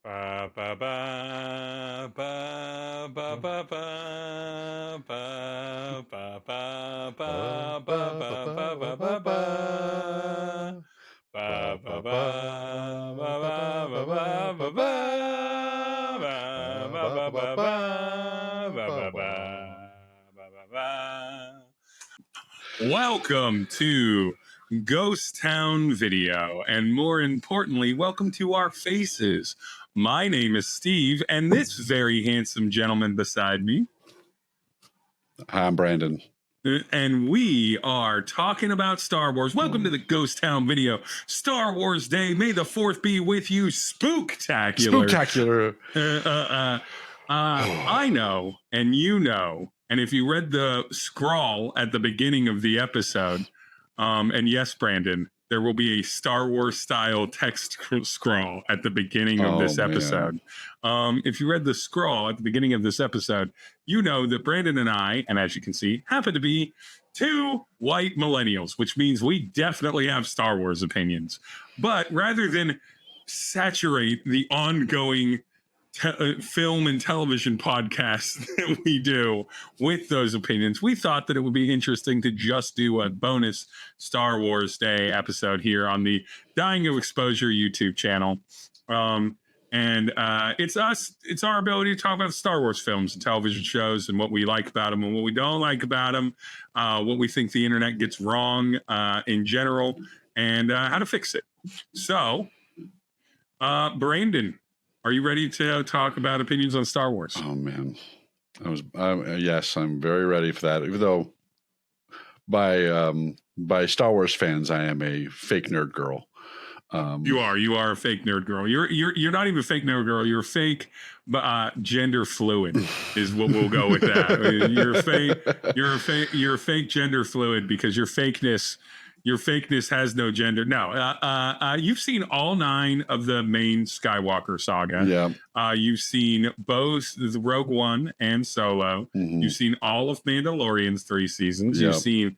Ba ba ba ba ba ba ba ba ba ba ba Ba ba ba ba ba ba ba ba ba ba ba ba ba. ba Ba ba ba ba ba ba ba ba ba ba ba ba ba ba ba ba. ba Ba ba ba ba ba ba ba ba ba ba ba. ba. Welcome to Ghost Town Video, and more importantly, welcome to our faces. My name is Steve, and this very handsome gentleman beside me, Hi, I'm Brandon. and we are talking about Star Wars. Welcome to the Ghost Town Video, Star Wars Day. May the 4th be with you, Spooktacular. Spooktacular. I know, and you know, and if you read the scrawl at the beginning of the episode, and yes, Brandon, there will be a Star Wars style text scrawl at the beginning of Oh this man. episode. If you read the scrawl at the beginning of this episode, you know that Brandon and I, and as you can see, happen to be two white millennials, which means we definitely have Star Wars opinions. But rather than saturate the ongoing film and television podcasts that we do with those opinions, we thought that it would be interesting to just do a bonus Star Wars Day episode here on the Dying of Exposure YouTube channel. And it's our ability to talk about Star Wars films and television shows and what we like about them and what we don't like about them, what we think the internet gets wrong in general, and how to fix it. So, Brandon, are you ready to talk about opinions on Star Wars? Oh man. Yes, I'm very ready for that. Even though by Star Wars fans, I am a fake nerd girl. You are a fake nerd girl. You're not even a fake nerd girl. You're fake, gender fluid is what we'll go with that. You're fake gender fluid because your fakeness has no gender. No, you've seen all 9 of the main Skywalker saga. Yeah. You've seen both the Rogue One and Solo. Mhm. You've seen all of Mandalorian's 3 seasons. Yep.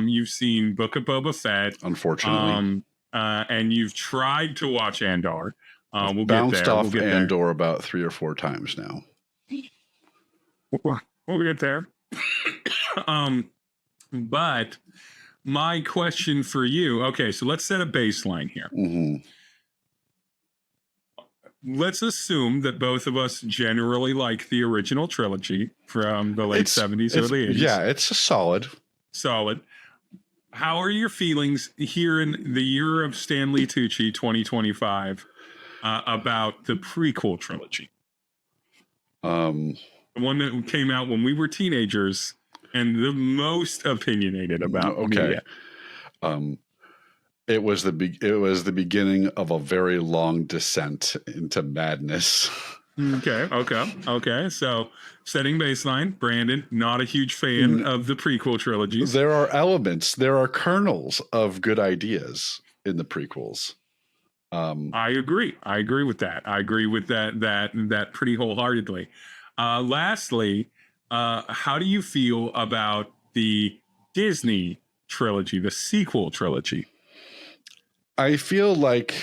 You've seen Book of Boba Fett. Unfortunately. And you've tried to watch Andor. We'll bounced get there. off Andor about 3 or 4 times now. We'll get there. But my question for you, okay, so let's set a baseline here. Mm-hmm. Let's assume that both of us generally like the original trilogy from the late 70s, early 80s. Yeah, it's a solid. How are your feelings here in the year of Stanley Tucci 2025 about the prequel trilogy? The one that came out when we were teenagers and the most opinionated about media. It was the beginning of a very long descent into madness. Okay. So, setting baseline, Brandon, not a huge fan of the prequel trilogies. There are elements, there are kernels of good ideas in the prequels. I agree with that. I agree with that pretty wholeheartedly. Lastly, how do you feel about the Disney trilogy, the sequel trilogy? I feel like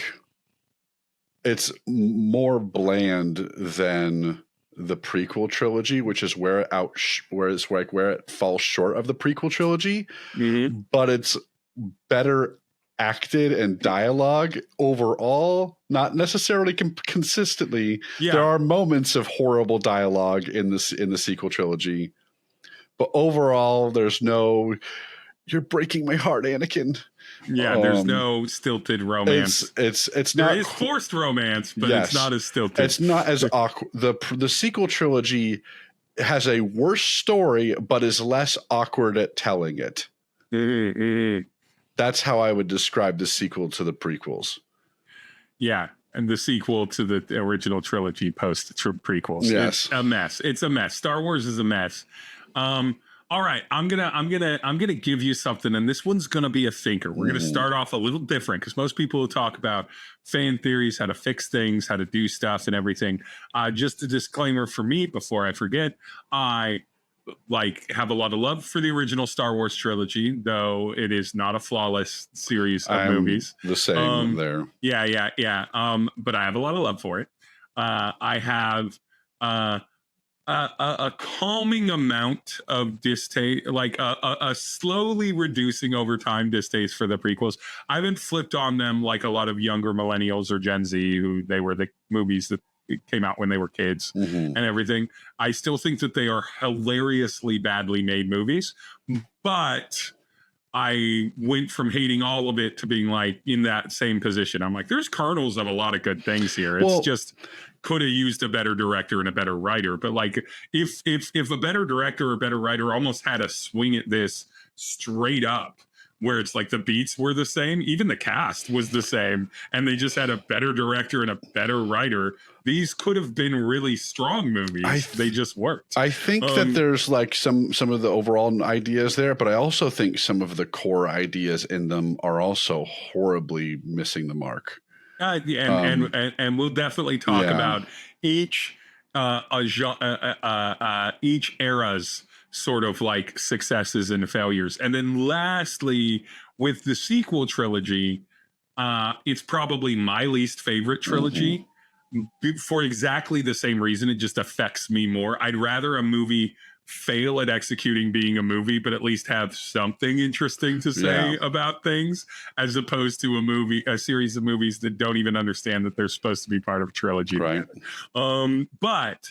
it's more bland than the prequel trilogy, which is where it falls short of the prequel trilogy. Mm-hmm. But it's better acted and dialogue overall, not necessarily consistently. Yeah. There are moments of horrible dialogue in the sequel trilogy, but overall, there's no "you're breaking my heart, Anakin." Yeah, there's no stilted romance. It's there not is forced romance, but yes, it's not as stilted. It's not as awkward. The sequel trilogy has a worse story, but is less awkward at telling it. Mm-hmm. That's how I would describe the sequel to the prequels. Yeah, and the sequel to the original trilogy post prequels. Yes, it's a mess. It's a mess. Star Wars is a mess. All right, I'm gonna give you something, and this one's gonna be a thinker. We're gonna start off a little different because most people will talk about fan theories, how to fix things, how to do stuff, and everything. Just a disclaimer for me before I forget, I have a lot of love for the original Star Wars trilogy, though it is not a flawless series of movies. The same there. Yeah. But I have a lot of love for it. I have a calming amount of distaste, like a slowly reducing over time distaste for the prequels. I haven't flipped on them like a lot of younger millennials or Gen Z, who they were the movies that came out when they were kids and everything. I still think that they are hilariously badly made movies, but I went from hating all of it to being like in that same position. I'm like, there's kernels of a lot of good things here. It's just could have used a better director and a better writer. But like, if a better director or better writer almost had a swing at this straight up, where it's like the beats were the same, even the cast was the same, and they just had a better director and a better writer, these could have been really strong movies. They just worked. I think that there's like some of the overall ideas there, but I also think some of the core ideas in them are also horribly missing the mark. And we'll definitely talk about each each era's sort of like successes and failures. And then lastly, with the sequel trilogy, it's probably my least favorite trilogy for exactly the same reason. It just affects me more. I'd rather a movie fail at executing being a movie, but at least have something interesting to say about things, as opposed to a series of movies that don't even understand that they're supposed to be part of a trilogy. Right. But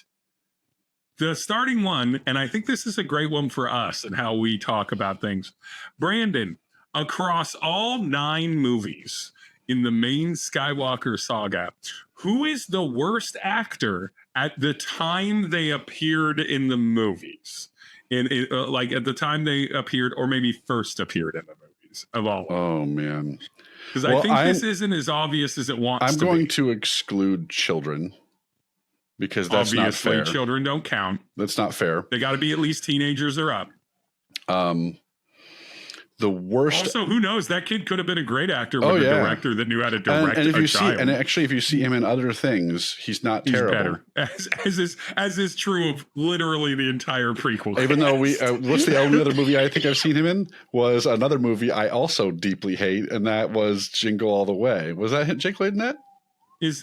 the starting one, and I think this is a great one for us and how we talk about things. Brandon, across all 9 movies in the main Skywalker saga, who is the worst actor at the time they appeared in the movies? Like at the time they appeared, or maybe first appeared in the movies of all. Oh, man. Because I think this isn't as obvious as it wants to be. I'm going to exclude children, because that's obviously not fair. Children don't count. That's not fair. They got to be at least teenagers or up. The worst. Also, who knows? That kid could have been a great actor with a director that knew how to direct and if a you child. if you see him in other things, he's not terrible. Better, as is true of literally the entire prequel. Even though what's the only other movie I think I've seen him in was another movie I also deeply hate, and that was Jingle All the Way. Was that Jake Lloyd in that?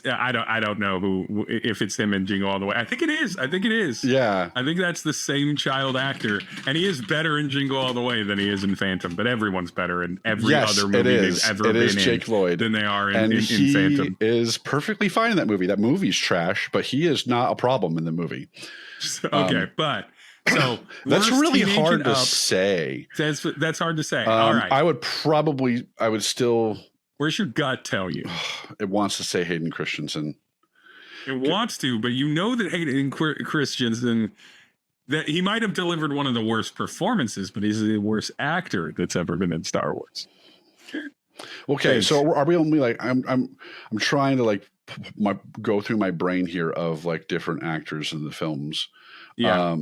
I don't know if it's him in Jingle All the Way. I think it is. Yeah. I think that's the same child actor, and he is better in Jingle All the Way than he is in Phantom. But everyone's better in every other movie they've ever been in. Jake Lloyd than they are in he Phantom. Is perfectly fine in that movie. That movie's trash, but he is not a problem in the movie. Okay, but. So that's really hard to say. That's hard to say. All right. I would still. Where's your gut tell you? It wants to say Hayden Christensen. It wants to, but you know that Hayden Christensen, that he might have delivered one of the worst performances, but he's the worst actor that's ever been in Star Wars. Okay, so are we only like I'm trying to like go through my brain here of like different actors in the films. Yeah.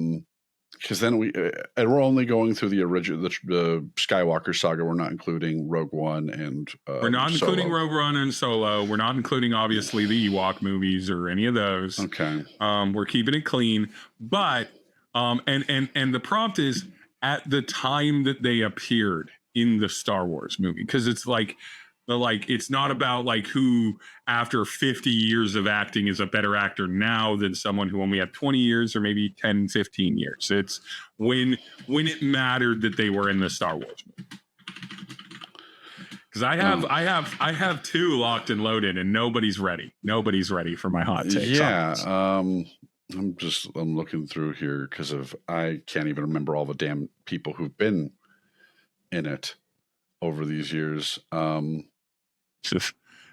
Because then we're only going through the original, the Skywalker saga. We're not including Rogue One and we're not including Rogue One and Solo. We're not including obviously the Ewok movies or any of those. Okay. We're keeping it clean, but and the prompt is at the time that they appeared in the Star Wars movie, because it's like it's not about like who after 50 years of acting is a better actor now than someone who only had 20 years or maybe 10, 15 years. It's when it mattered that they were in the Star Wars movie. Because I have 2 locked and loaded, and nobody's ready. Nobody's ready for my hot takes. Yeah. I'm looking through here because I can't even remember all the damn people who've been in it over these years.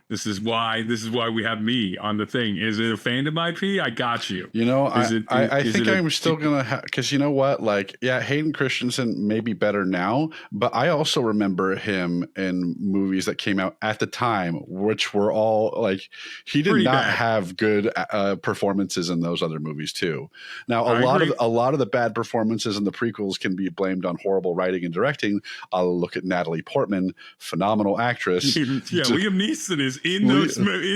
This is why we have me on the thing. Is it a fandom IP? I got you. You know, I think I'm still going to because you know what? Like, yeah, Hayden Christensen may be better now, but I also remember him in movies that came out at the time, which were all like, he did not have good performances in those other movies too. Now, a lot of the bad performances in the prequels can be blamed on horrible writing and directing. I'll look at Natalie Portman, phenomenal actress. Yeah, Liam Neeson is in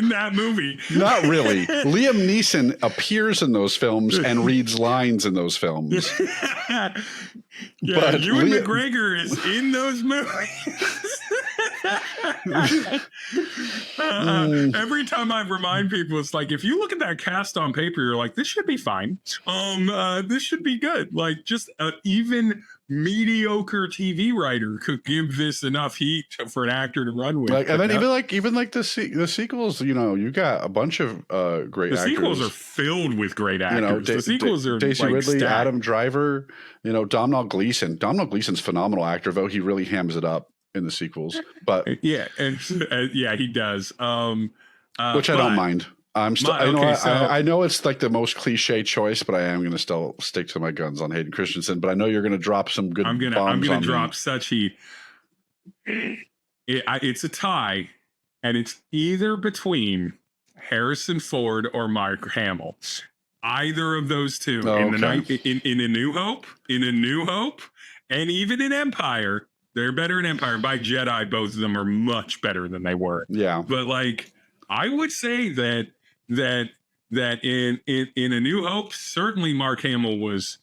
that movie. Not really. Liam Neeson appears in those films and reads lines in those films. Yeah, but Ewan McGregor is in those movies. Every time I remind people, it's like, if you look at that cast on paper, you're like, this should be fine. This should be good. Like, just even mediocre TV writer could give this enough heat for an actor to run with. Like, and then even like the sequels, you know, you got a bunch of great actors. The sequels are filled with great actors. You know, the sequels are Daisy like Ridley, stacked. Adam Driver, you know, Domhnall Gleeson. Domhnall Gleeson's a phenomenal actor, though he really hams it up in the sequels. But yeah, and yeah, he does. Which I don't mind. I know it's like the most cliche choice, but I am going to still stick to my guns on Hayden Christensen. But I know you're going to drop some good. I'm going to drop such heat. It's a tie, and it's either between Harrison Ford or Mark Hamill. Either of those two in A New Hope, and even in Empire, they're better in Empire. By Jedi, both of them are much better than they were. Yeah, but like I would say that in A New Hope, certainly Mark Hamill was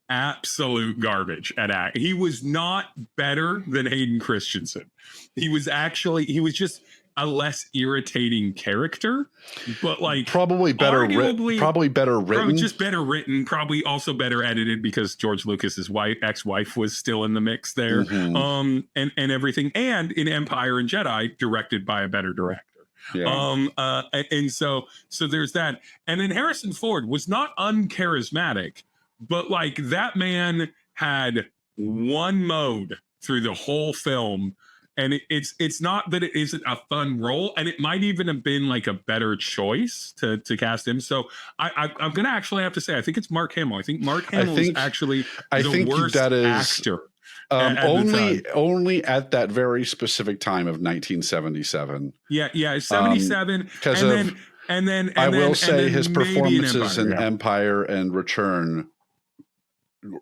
absolute garbage at act. He was not better than Hayden Christensen. He was just a less irritating character, but like probably better written, just better written, probably also better edited because George Lucas's ex-wife was still in the mix there. And everything. And in Empire and Jedi, directed by a better director. Yeah. And so there's that. And then Harrison Ford was not uncharismatic, but like that man had one mode through the whole film. And it's not that it isn't a fun role, and it might even have been like a better choice to cast him. So I'm gonna actually have to say I think it's Mark Hamill. I think Mark Hamill is actually the worst actor. Only at that very specific time of 1977. Yeah, 77. And then I will say his performances in Empire and Return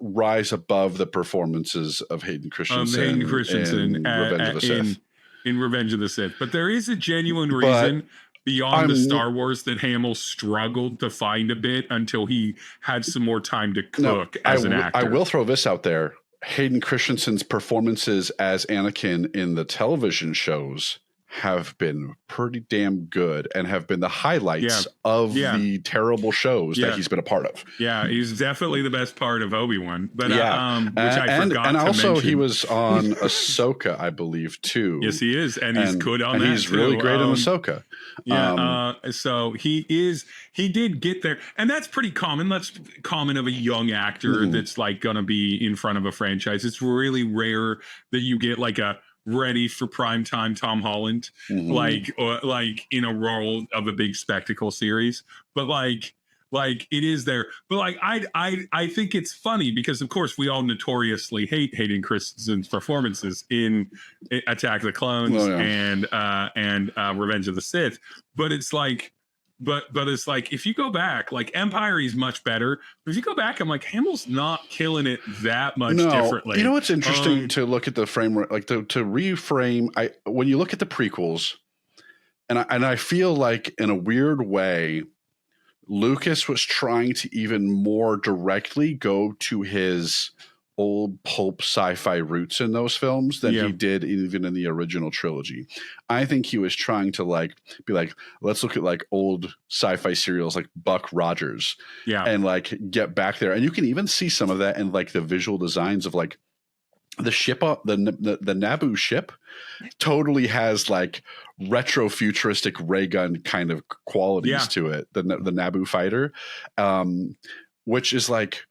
rise above the performances of Hayden Christensen, in Revenge of the Sith. In Revenge of the Sith. But there is a genuine reason beyond the Star Wars that Hamill struggled to find a bit until he had some more time to cook as an actor. I will throw this out there. Hayden Christensen's performances as Anakin in the television shows have been pretty damn good and have been the highlights of the terrible shows that he's been a part of. Yeah, he's definitely the best part of Obi-Wan. But which I forgot and to also mention. he was on Ahsoka, I believe, too. Yes, he is, and he's good on that. And he's really great in Ahsoka. Yeah, so he did get there, and that's pretty common. That's common of a young actor that's like gonna be in front of a franchise. It's really rare that you get like a ready for primetime Tom Holland, like in a role of a big spectacle series. But like it is there. But like I think it's funny because of course we all notoriously hate Hayden Christensen's performances in Attack of the Clones and Revenge of the Sith. But it's like but it's like if you go back, like Empire, he's much better. But if you go back, I'm like Hamill's not killing it that much differently. You know what's interesting to look at the framework, like to reframe. When you look at the prequels, and I feel like in a weird way, Lucas was trying to even more directly go to his old pulp sci-fi roots in those films than he did even in the original trilogy. I think he was trying to be like, let's look at like old sci-fi serials like Buck Rogers and like get back there. And you can even see some of that in like the visual designs of like the ship, the Naboo ship totally has like retro futuristic ray gun kind of qualities to it. The Naboo fighter, which is like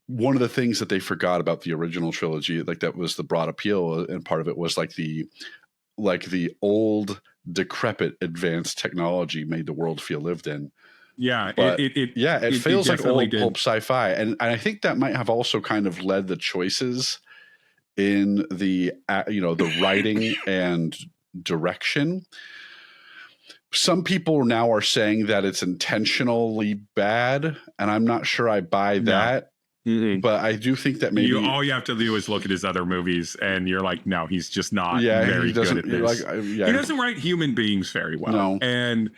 one of the things that they forgot about the original trilogy, like that was the broad appeal, and part of it was like the old decrepit advanced technology made the world feel lived in. Yeah, but it feels like old pulp sci-fi, and I think that might have also kind of led the choices in the the writing and direction. Some people now are saying that it's intentionally bad, and I'm not sure I buy that. But I do think that maybe all you have to do is look at his other movies, and you're like, no, he's just not very good at this. He doesn't write human beings very well, and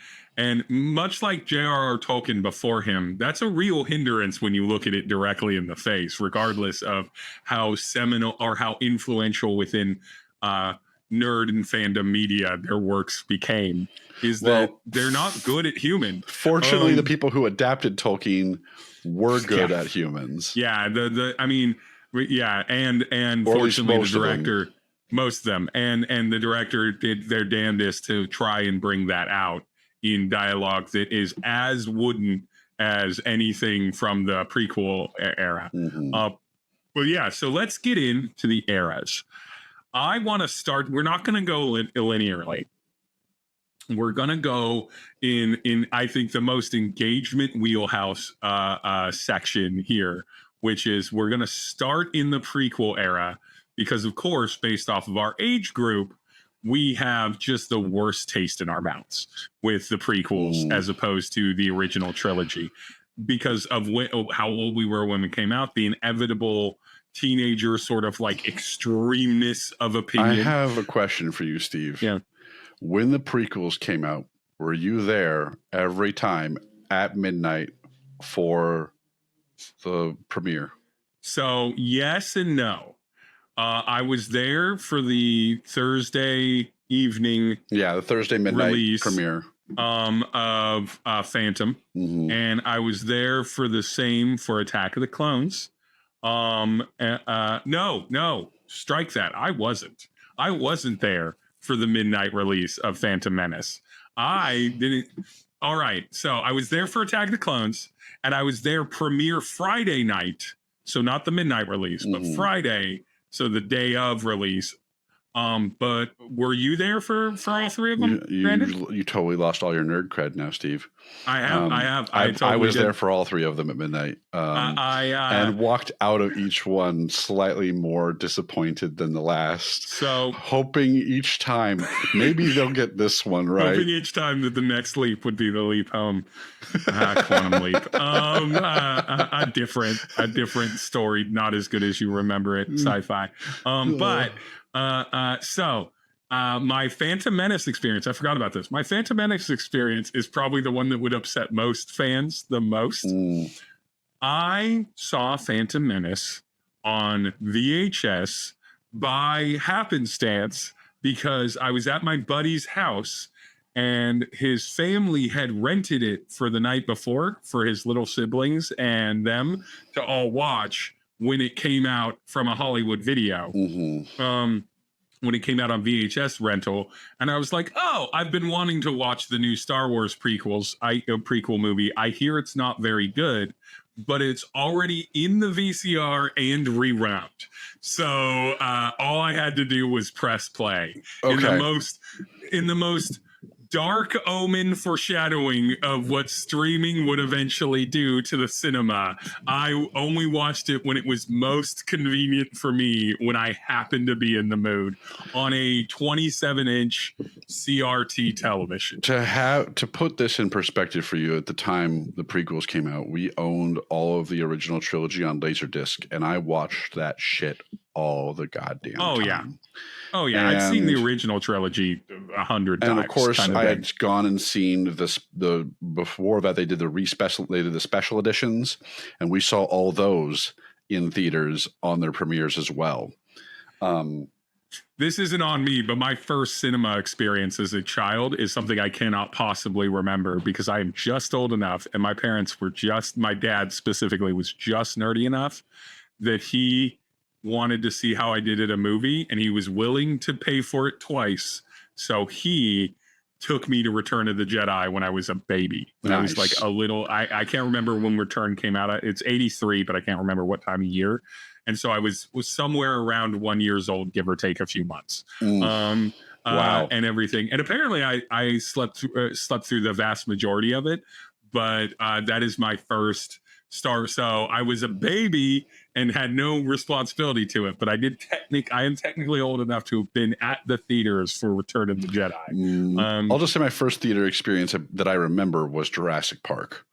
much like J.R.R. Tolkien before him, that's a real hindrance when you look at it directly in the face, regardless of how seminal or how influential within nerd and fandom media their works became, is that they're not good at human. Fortunately, the people who adapted Tolkien were good at humans. Yeah, and fortunately the director, most of them, and the director did their damnedest to try and bring that out in dialogue that is as wooden as anything from the prequel era. But yeah, so let's get into the eras. I want to start. We're not going to go linearly. We're going to go in I think the most engagement wheelhouse section here, which is we're going to start in the prequel era because, of course, based off of our age group, we have just the worst taste in our mouths with the prequels as opposed to the original trilogy because of how old we were when it came out, the inevitable teenager sort of like extremeness of opinion. I have a question for you, Steve. Yeah. When the prequels came out, were you there every time at midnight for the premiere? So yes and no. I was there for the Thursday evening. Yeah, the Thursday midnight release, premiere of Phantom, and I was there for the same for Attack of the Clones. No, strike that. I wasn't there for the midnight release of Phantom Menace. I didn't. All right. So I was there for Attack of the Clones, and I was there premiere Friday night. So not the midnight release, but Friday. So the day of release. But were you there for all three of them? You totally lost all your nerd cred now, Steve. I have. I was there for all three of them at midnight. And walked out of each one slightly more disappointed than the last. So hoping each time maybe they'll get this one right. Hoping each time that the next leap would be the leap home. Quantum leap. A different story, not as good as you remember it. Sci-fi. My Phantom Menace experience, I forgot about this. My Phantom Menace experience is probably the one that would upset most fans the most. I saw Phantom Menace on VHS by happenstance because I was at my buddy's house and his family had rented it for the night before for his little siblings and them to all watch when it came out from a Hollywood video. When it came out on VHS rental, and I was like, "Oh, I've been wanting to watch the new Star Wars prequel movie. I hear it's not very good, but it's already in the VCR and rewound. So all I had to do was press play." In the most dark omen foreshadowing of what streaming would eventually do to the cinema, I only watched it when it was most convenient for me, when I happened to be in the mood, on a 27-inch CRT television. To put this in perspective for you, at the time the prequels came out, we owned all of the original trilogy on Laserdisc, and I watched that shit all the goddamn time. Oh yeah, I'd seen the original trilogy 100 times. And of course, I had gone and seen before that they did the special editions, and we saw all those in theaters on their premieres as well. This isn't on me, but my first cinema experience as a child is something I cannot possibly remember because I am just old enough, and my dad specifically was just nerdy enough that he wanted to see how I did at a movie, and he was willing to pay for it twice. So he took me to Return of the Jedi when I was a baby. When I was like a little, I can't remember when Return came out. It's 83, but I can't remember what time of year. And so I was somewhere around 1 year old, give or take a few months. Wow. And everything. And apparently I slept through the vast majority of it, but that is my first Star. So I was a baby and had no responsibility to it, but I am technically old enough to have been at the theaters for Return of the Jedi. I'll just say my first theater experience that I remember was Jurassic Park.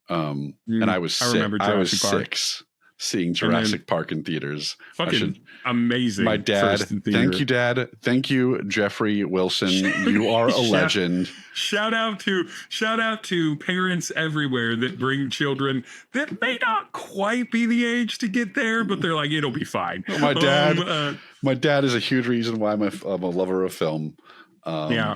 And I was 6. seeing Jurassic Park in theaters. Fucking amazing. My dad. First in theater. Thank you, Dad. Thank you, Jeffrey Wilson. You are a legend. Shout out to parents everywhere that bring children that may not quite be the age to get there, but they're like, it'll be fine. My dad is a huge reason why I'm a lover of film. Okay,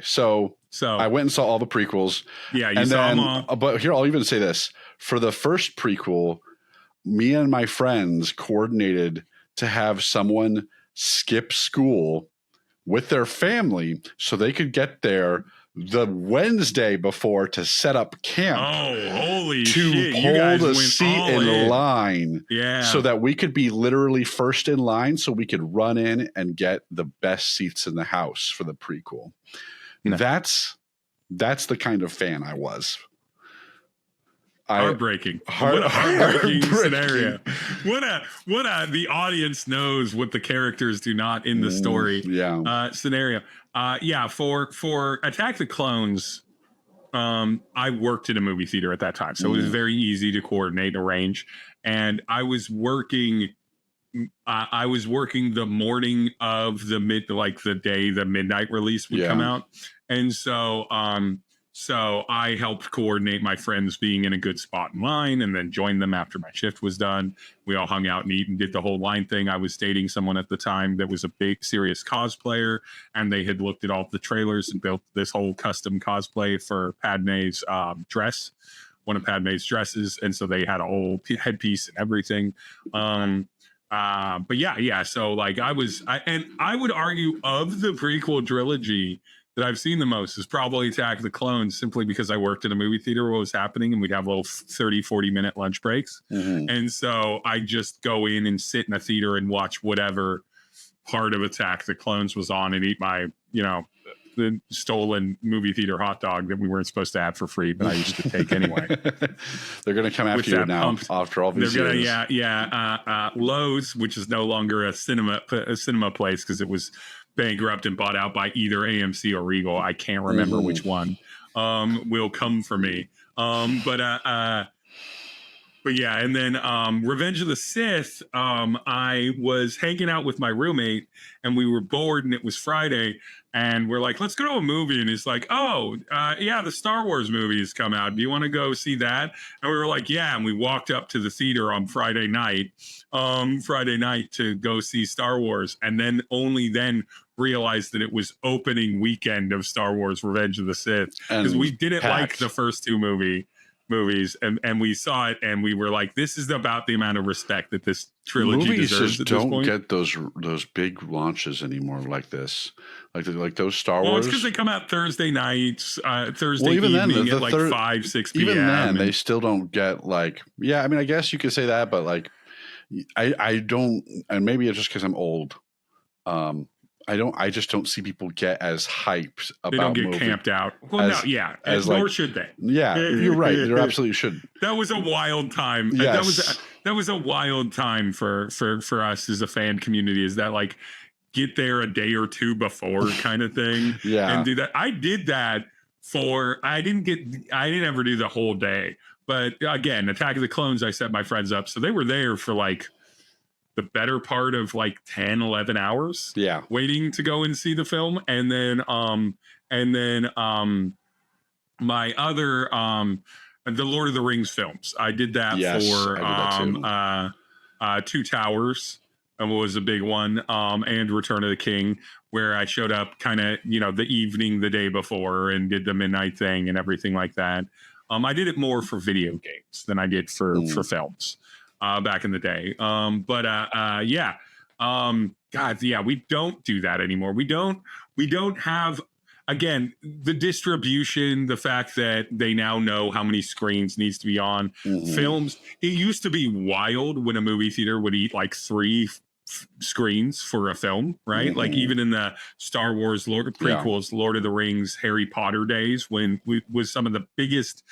so I went and saw all the prequels. Yeah, you saw them all. But here, I'll even say this. For the first prequel, me and my friends coordinated to have someone skip school with their family so they could get there the Wednesday before to set up camp. Oh, holy to shit. hold a seat in line. Yeah. So that we could be literally first in line so we could run in and get the best seats in the house for the prequel. No. That's the kind of fan I was. Heartbreaking. What a heartbreaking scenario. The audience knows what the characters do not in the story scenario. For Attack the Clones, I worked in a movie theater at that time, so it was very easy to coordinate and arrange. And I was working the morning of the day the midnight release would come out, and so I helped coordinate my friends being in a good spot in line, and then joined them after my shift was done. We all hung out and eat and did the whole line thing. I was dating someone at the time that was a big, serious cosplayer, and they had looked at all the trailers and built this whole custom cosplay for Padme's dress, one of Padme's dresses, and so they had a whole headpiece and everything. But yeah. So like I would argue of the prequel trilogy that I've seen the most is probably Attack of the Clones, simply because I worked in a movie theater where it was happening and we'd have little 30, 40-minute lunch breaks. Mm-hmm. And so I just go in and sit in a theater and watch whatever part of Attack of the Clones was on and eat my, the stolen movie theater hot dog that we weren't supposed to have for free, but I used to take anyway. They're going to come after you now after all these years. Lowe's, which is no longer a cinema place because it was bankrupt and bought out by either AMC or Regal. I can't remember which one. Will come for me. But yeah, and then Revenge of the Sith, I was hanging out with my roommate and we were bored and it was Friday and we're like, let's go to a movie. And he's like, the Star Wars movie has come out. Do you want to go see that? And we were like, yeah. And we walked up to the theater on Friday night to go see Star Wars. And then only then realized that it was opening weekend of Star Wars Revenge of the Sith, because we didn't like the first two movies and we saw it and we were like, this is about the amount of respect that this trilogy deserves. Just don't get those big launches anymore like this, like those Star Wars. Well, it's because they come out Thursday nights, Thursday evening at like 5, 6 p.m. Even then, they still don't get like. Yeah, I mean, I guess you could say that, but like, I don't, and maybe it's just because I'm old. I just don't see people get as hyped about. They don't get camped out. Well, nor should they. Yeah, you're right. They absolutely should. That was a wild time. Yes. That was a wild time for us as a fan community. Is that like get there a day or two before kind of thing? Yeah, and do that. I did that I didn't ever do the whole day. But again, Attack of the Clones, I set my friends up, so they were there for like the better part of like 10, 11 hours waiting to go and see the film. And then my other the Lord of the Rings films, I did that for Two Towers was a big one, and Return of the King, where I showed up kind of the evening the day before and did the midnight thing and everything like that. I did it more for video games than I did for films back in the day. We don't do that anymore. We don't have, again, the distribution, the fact that they now know how many screens needs to be on films. It used to be wild when a movie theater would eat like 3 screens for a film, right? Like even in the Star Wars prequels, Lord of the Rings, Harry Potter days, when was some of the biggest,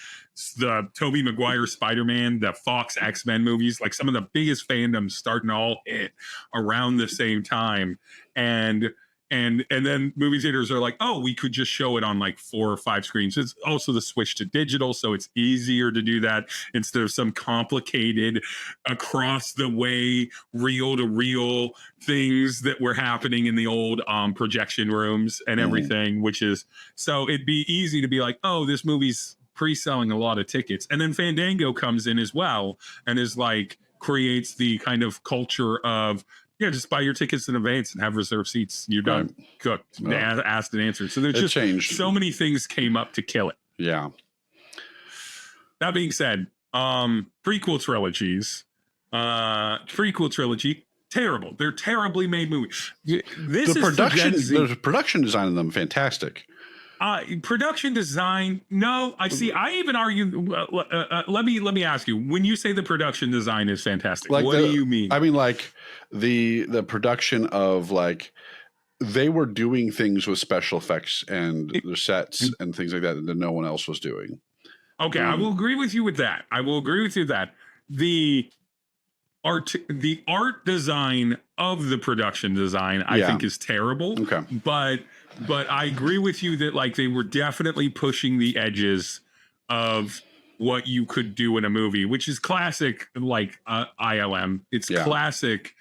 the Tobey Maguire Spider-Man, the Fox X-Men movies, like some of the biggest fandoms starting all hit around the same time. And and then movie theaters are like, oh, we could just show it on like 4 or 5 screens. It's also the switch to digital, so it's easier to do that instead of some complicated across the way reel to reel things that were happening in the old projection rooms and everything, which is, so it'd be easy to be like, oh, this movie's pre-selling a lot of tickets. And then Fandango comes in as well and is like, creates the kind of culture of, yeah, just buy your tickets in advance and have reserved seats. You're done, cooked, asked and answered. So there's just changed. So many things came up to kill it. Yeah. That being said, prequel trilogy, terrible. They're terribly made movies. The production design of them, fantastic. Production design, no. I see. I even argue. Let me ask you. When you say the production design is fantastic, like what do you mean? I mean, like the production of, like, they were doing things with special effects and the sets and things like that no one else was doing. Okay, I will agree with you with that. The art design of the production design, I think, is terrible. Okay, but I agree with you that, like, they were definitely pushing the edges of what you could do in a movie, which is classic, like, ILM. It's classic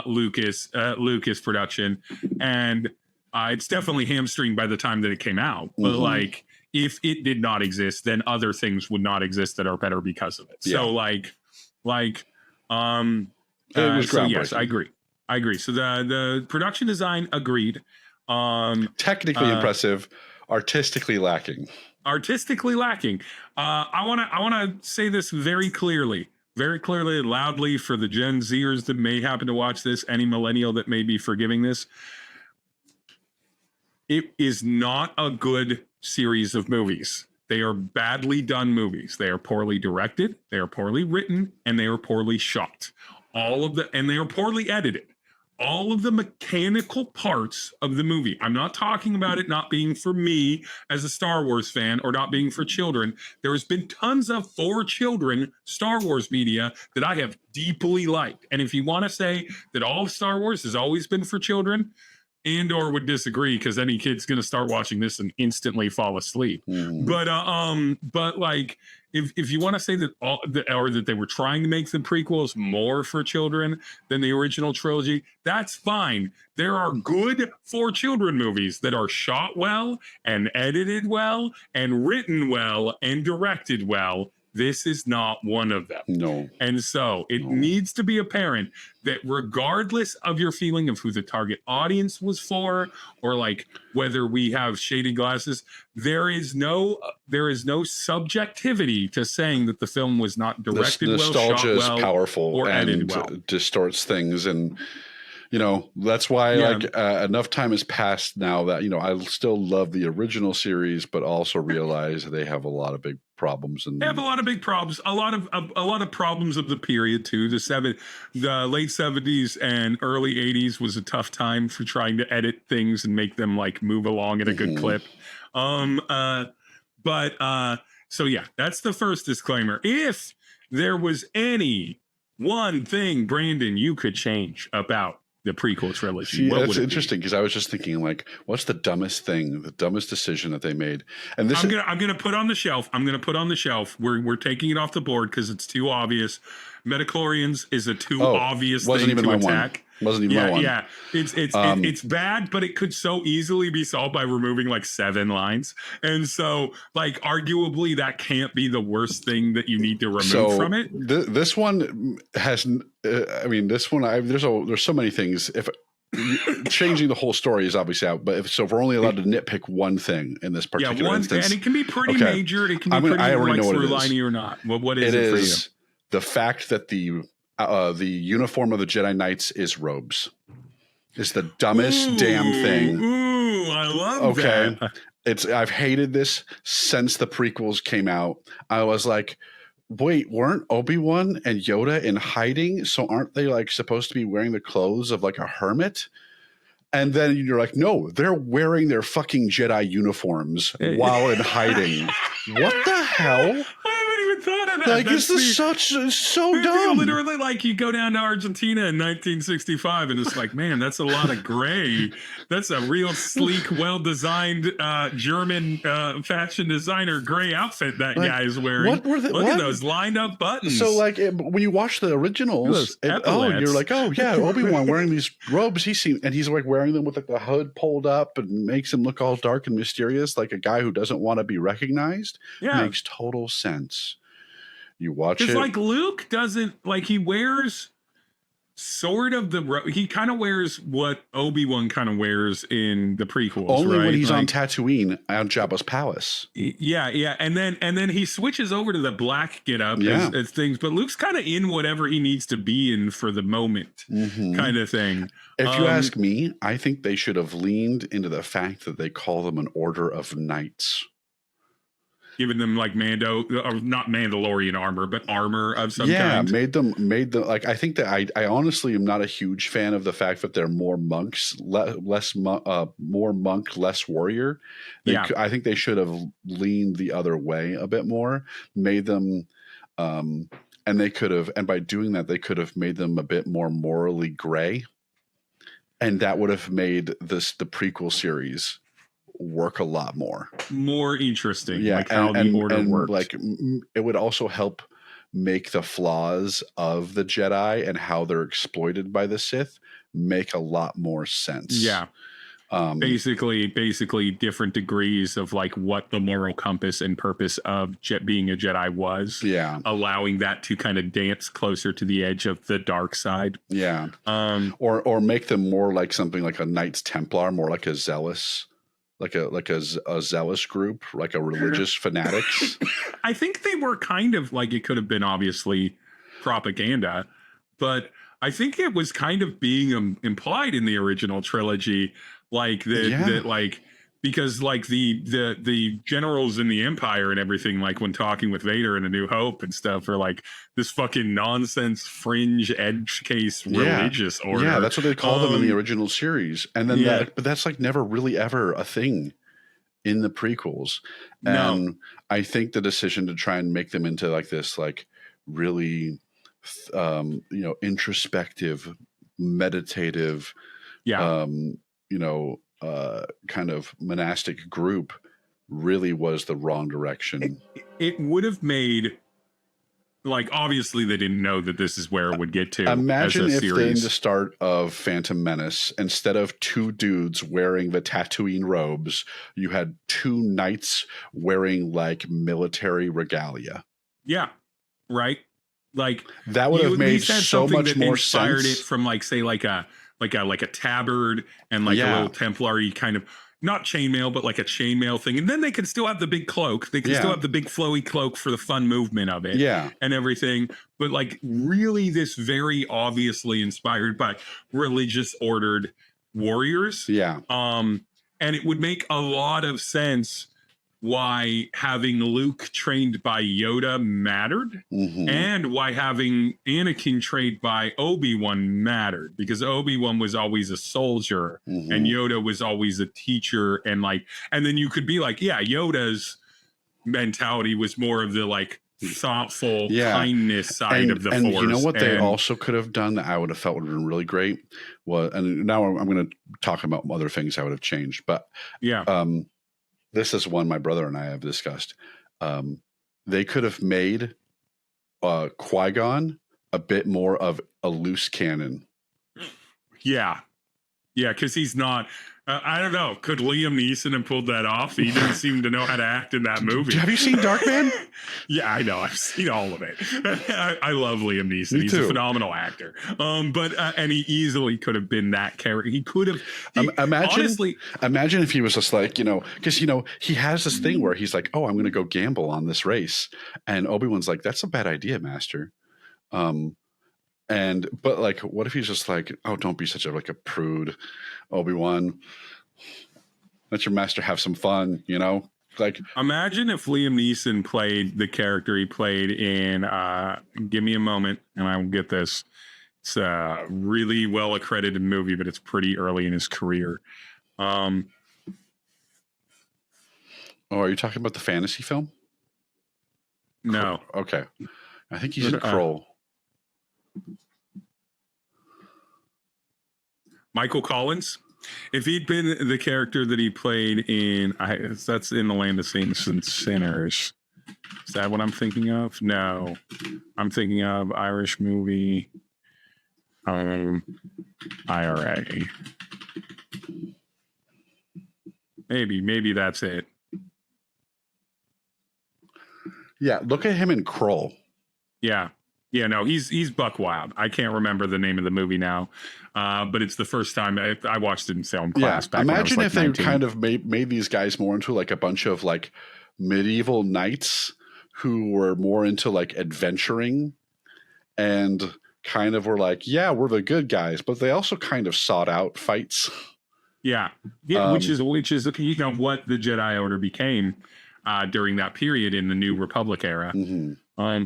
Lucas production, and it's definitely hamstringed by the time that it came out. But like, if it did not exist, then other things would not exist that are better because of it. So it was so yes, I agree. So the production design, agreed. Technically impressive, artistically lacking. I want to say this very clearly, loudly, for the Gen Zers that may happen to watch this, any millennial that may be forgiving this. It is not a good series of movies. They are badly done movies. They are poorly directed, they are poorly written, and they are poorly shot. And they are poorly edited. All of the mechanical parts of the movie. I'm not talking about it not being for me as a Star Wars fan or not being for children. There has been tons of for children Star Wars media that I have deeply liked. And if you want to say that all of Star Wars has always been for children, and/or would disagree, because any kid's going to start watching this and instantly fall asleep. But like, if you want to say that that they were trying to make the prequels more for children than the original trilogy, that's fine. There are good for children movies that are shot well and edited well and written well and directed well. This is not one of them. No. And so it needs to be apparent that regardless of your feeling of who the target audience was for, or like whether we have shady glasses, there is no subjectivity to saying that the film was not directed well, shot well, nostalgia is powerful or edited well. Distorts things. And that's why enough time has passed now that I still love the original series, but also realize they have a lot of big problems. And they have a lot of big problems. A lot of problems of the period too. The late 70s and early 80s was a tough time for trying to edit things and make them like move along at a good clip. So yeah, that's the first disclaimer. If there was any one thing, Brandon, you could change about the prequel trilogy. See, that's interesting, because I was just thinking, like, what's the dumbest decision that they made? And this I'm gonna put on the shelf. We're taking it off the board because it's too obvious. Metachlorians is a too obvious thing to attack. Wasn't even my one. Yeah, it's bad, but it could so easily be solved by removing like 7 lines, and so like arguably that can't be the worst thing that you need to remove from it. This one has, there's so many things. If changing the whole story is obviously out, but if we're only allowed to nitpick one thing in this particular instance, and it can be pretty major. It can be pretty through-liney or not. Well, what is it for you? The fact that the uniform of the Jedi Knights is robes is the dumbest damn thing. Ooh, I love that. I've hated this since the prequels came out. I was like, wait, weren't Obi-Wan and Yoda in hiding? So aren't they like supposed to be wearing the clothes of like a hermit? And then you're like, no, they're wearing their fucking Jedi uniforms while in hiding. What the hell? I haven't even thought Like, this is so dumb. Literally, like, you go down to Argentina in 1965, and it's like, man, that's a lot of gray. That's a real sleek, well-designed German fashion designer gray outfit that guy is wearing. Look at those lined up buttons. So, like, when you watch the originals, you're like, oh yeah, Obi-Wan wearing these robes. He's like wearing them with like the hood pulled up and makes him look all dark and mysterious, like a guy who doesn't want to be recognized. Yeah, makes total sense. You watch it, like, Luke doesn't, like, he wears sort of he kind of wears what Obi-Wan kind of wears in the prequels, only right? when he's on Tatooine on Jabba's palace. Yeah, and then he switches over to the black getup as things, but Luke's kind of in whatever he needs to be in for the moment, kind of thing. If you ask me, I think they should have leaned into the fact that they call them an order of knights. Giving them like Mando, or not Mandalorian armor, but armor of some kind. Yeah, made them like, I think that I honestly am not a huge fan of the fact that they're more monks, more monk, less warrior. I think they should have leaned the other way a bit more, made them, and they could have, and by doing that, they could have made them a bit more morally gray, and that would have made the prequel series work a lot more interesting. Like how the order works. Like, it would also help make the flaws of the Jedi and how they're exploited by the Sith make a lot more sense. Basically different degrees of like what the moral compass and purpose of being a Jedi was. Allowing that to kind of dance closer to the edge of the dark side. Or make them more like something like a Knights Templar, more like a zealous, like a zealous group, like a religious fanatics. I think they were kind of like, it could have been obviously propaganda, but I think it was kind of being implied in the original trilogy, like that like, because like the generals in the Empire and everything, like when talking with Vader in A New Hope and stuff, are like this fucking nonsense fringe edge case religious order. Yeah, that's what they call them in the original series. And then but that's like never really ever a thing in the prequels. And I think the decision to try and make them into like this, like really, introspective, meditative, kind of monastic group really was the wrong direction. It would have made, like, obviously they didn't know that this is where it would get to. Imagine if in the start of Phantom Menace, instead of two dudes wearing the Tatooine robes, you had two knights wearing like military regalia. Yeah, right. Like, that would have made so much more inspired sense. It from like, say, like a tabard and like a little Templar-y kind of, not chainmail, but like a chainmail thing. And then they could still have the big cloak. They could still have the big flowy cloak for the fun movement of it. And everything. But like, really, this very obviously inspired by religious ordered warriors. And it would make a lot of sense why having Luke trained by Yoda mattered, and why having Anakin trained by Obi-Wan mattered, because Obi-Wan was always a soldier and Yoda was always a teacher. And like, and then you could be like, Yoda's mentality was more of the like thoughtful kindness side of the Force. You know what they also could have done that I would have felt would have been really great was, and now I'm going to talk about other things I would have changed, but this is one my brother and I have discussed. They could have made Qui-Gon a bit more of a loose cannon. Yeah, because he's not... I don't know. Could Liam Neeson have pulled that off? He didn't seem to know how to act in that movie. Have you seen Darkman? Yeah, I know. I've seen all of it. I love Liam Neeson. He's a phenomenal actor. And he easily could have been that character. He could have. Imagine if he was just like, because he has this thing where he's like, "Oh, I'm going to go gamble on this race," and Obi-Wan's like, "That's a bad idea, Master." But like, what if he's just like, "Oh, don't be such a prude, Obi-Wan. Let your master have some fun," Like, imagine if Liam Neeson played the character he played in Give Me a Moment, and I will get this. It's a really well accredited movie, but it's pretty early in his career. are you talking about the fantasy film? No. Okay. I think he's in Kroll. Michael Collins. If he'd been the character that he played in, that's in The Land of Saints and Sinners. Is that what I'm thinking of? No. I'm thinking of Irish movie, IRA. Maybe that's it. Yeah, look at him in Kroll. Yeah. Yeah, no, he's buck wild. I can't remember the name of the movie now, but it's the first time I watched it in film class. Back imagine when I was if like they 19. kind of made these guys more into like a bunch of like medieval knights who were more into like adventuring and kind of were like, yeah, we're the good guys, but they also kind of sought out fights. Yeah, which is what the Jedi Order became during that period in the New Republic era. Mm-hmm.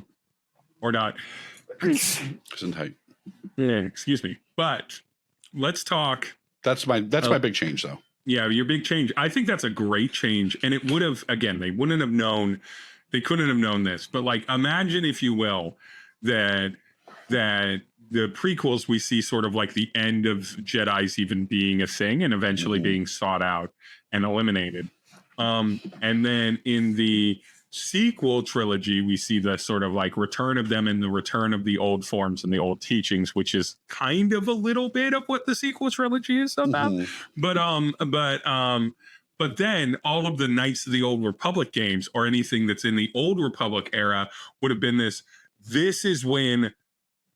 Or not. Gesundheit. Yeah, excuse me. But let's talk. That's my big change, though. Yeah, your big change. I think that's a great change, and it would have. Again, they couldn't have known this. But like, imagine, if you will, that the prequels we see sort of like the end of Jedi's even being a thing and eventually being sought out and eliminated. And then in the sequel trilogy, we see the sort of like return of them and the return of the old forms and the old teachings, which is kind of a little bit of what the sequel trilogy is about. But then all of the Knights of the Old Republic games or anything that's in the Old Republic era would have been this is when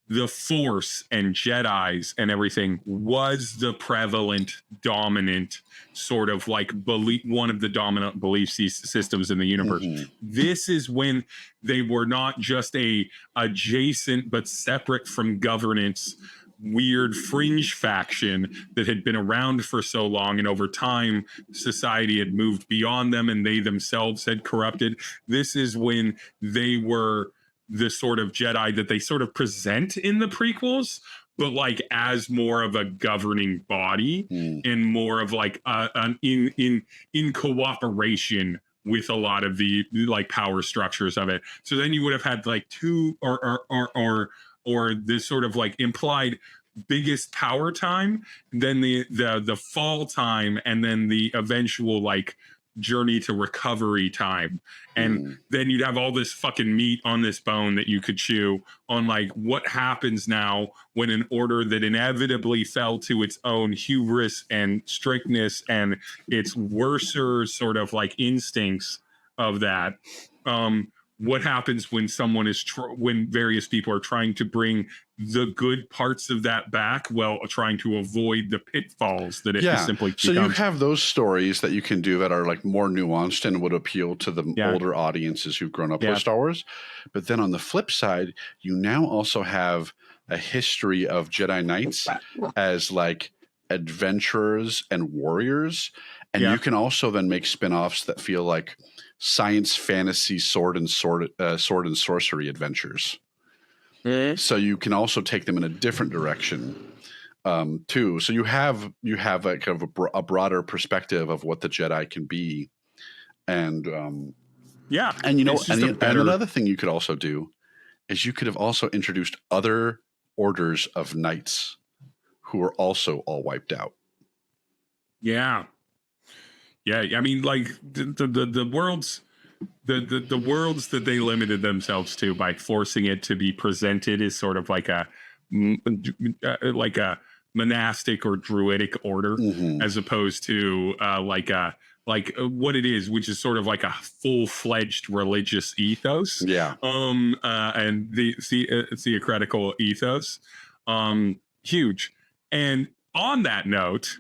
the Force and Jedis and everything was the prevalent, dominant sort of like belief, one of the dominant belief systems in the universe. This is when they were not just a adjacent but separate from governance weird fringe faction that had been around for so long, and over time society had moved beyond them and they themselves had corrupted. This is when they were the sort of Jedi that they sort of present in the prequels, but like as more of a governing body and more of like in cooperation with a lot of the like power structures of it. So then you would have had like two or this sort of like implied biggest power time, then the fall time, and then the eventual like journey to recovery time. And then you'd have all this fucking meat on this bone that you could chew on like what happens now when an order that inevitably fell to its own hubris and strictness and its worser sort of like instincts of that. What happens when someone is when various people are trying to bring the good parts of that back while trying to avoid the pitfalls that it simply becomes. So you have those stories that you can do that are like more nuanced and would appeal to the older audiences who've grown up with Star Wars. But then on the flip side, you now also have a history of Jedi Knights as like adventurers and warriors. And you can also then make spin-offs that feel like science fantasy sword and sorcery adventures. So you can also take them in a different direction too. So you have like kind of a broader perspective of what the Jedi can be. And and you know, and another thing you could also do is you could have also introduced other orders of knights who were also all wiped out. Yeah, I mean, like the worlds, the worlds that they limited themselves to by forcing it to be presented as sort of like a monastic or druidic order, as opposed to like what it is, which is sort of like a full-fledged religious ethos. And the theocratical ethos, huge. And on that note,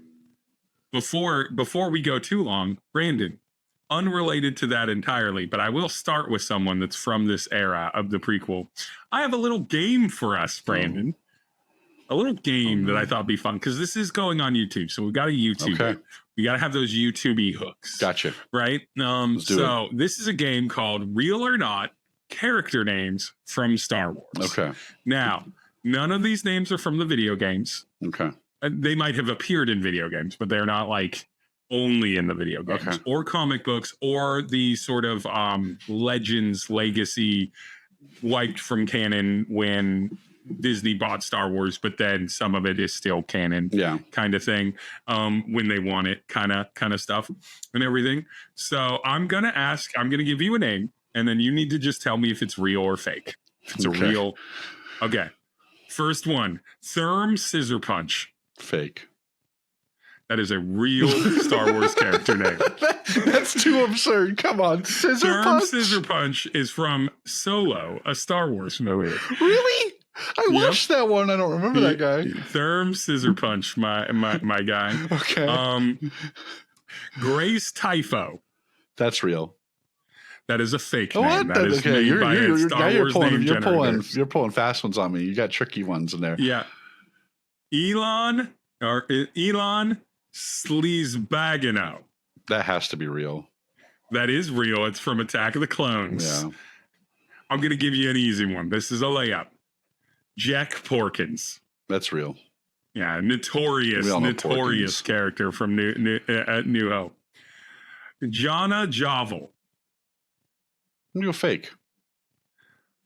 before we go too long, Brandon, unrelated to that entirely, but I will start with someone that's from this era of the prequel. I have a little game for us, Brandon. A little game that I thought would be fun, because this is going on YouTube. So we've got a YouTube. Okay. We got to have those YouTube hooks. Gotcha. Right? So this is a game called Real or Not Character Names from Star Wars. Okay. Now, none of these names are from the video games. Okay. They might have appeared in video games, but they're not like only in the video games Okay. or comic books or the sort of Legends legacy wiped from canon when Disney bought Star Wars, but then some of it is still canon, kind of thing. When they want it, kind of stuff and everything. So I'm gonna give you a name, and then you need to just tell me if it's real or fake. If it's a real, okay. First one, Therm Scissor Punch. Fake. That is a real Star Wars character name. That's too absurd. Come on, Scissor Punch. Scissor Punch is from Solo, a Star Wars movie. Really? I watched that one. I don't remember that guy. Therm Scissor Punch, my guy. Okay. Grace Typho. That's real. That is a fake What? name. That is Okay, made by a Star Wars name generator. You're pulling fast ones on me. You got tricky ones in there. Yeah. Elon Sleazebagano. That has to be real. That is real. It's from Attack of the Clones. Yeah. I'm going to give you an easy one. This is a layup. Jack Porkins. That's real. Yeah, notorious character from New Hope. Jana Javel. I'm gonna go fake.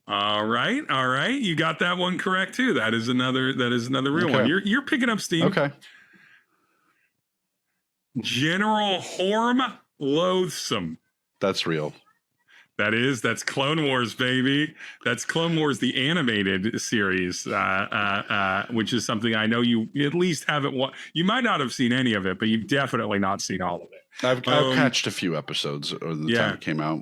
All right. You got that one correct too. That is another real one. You're picking up steam. Okay. General Horm Loathsome. That's real. That's Clone Wars, baby. That's Clone Wars, the animated series, which is something I know you at least haven't watched. You might not have seen any of it, but you've definitely not seen all of it. I've catched a few episodes over the time it came out.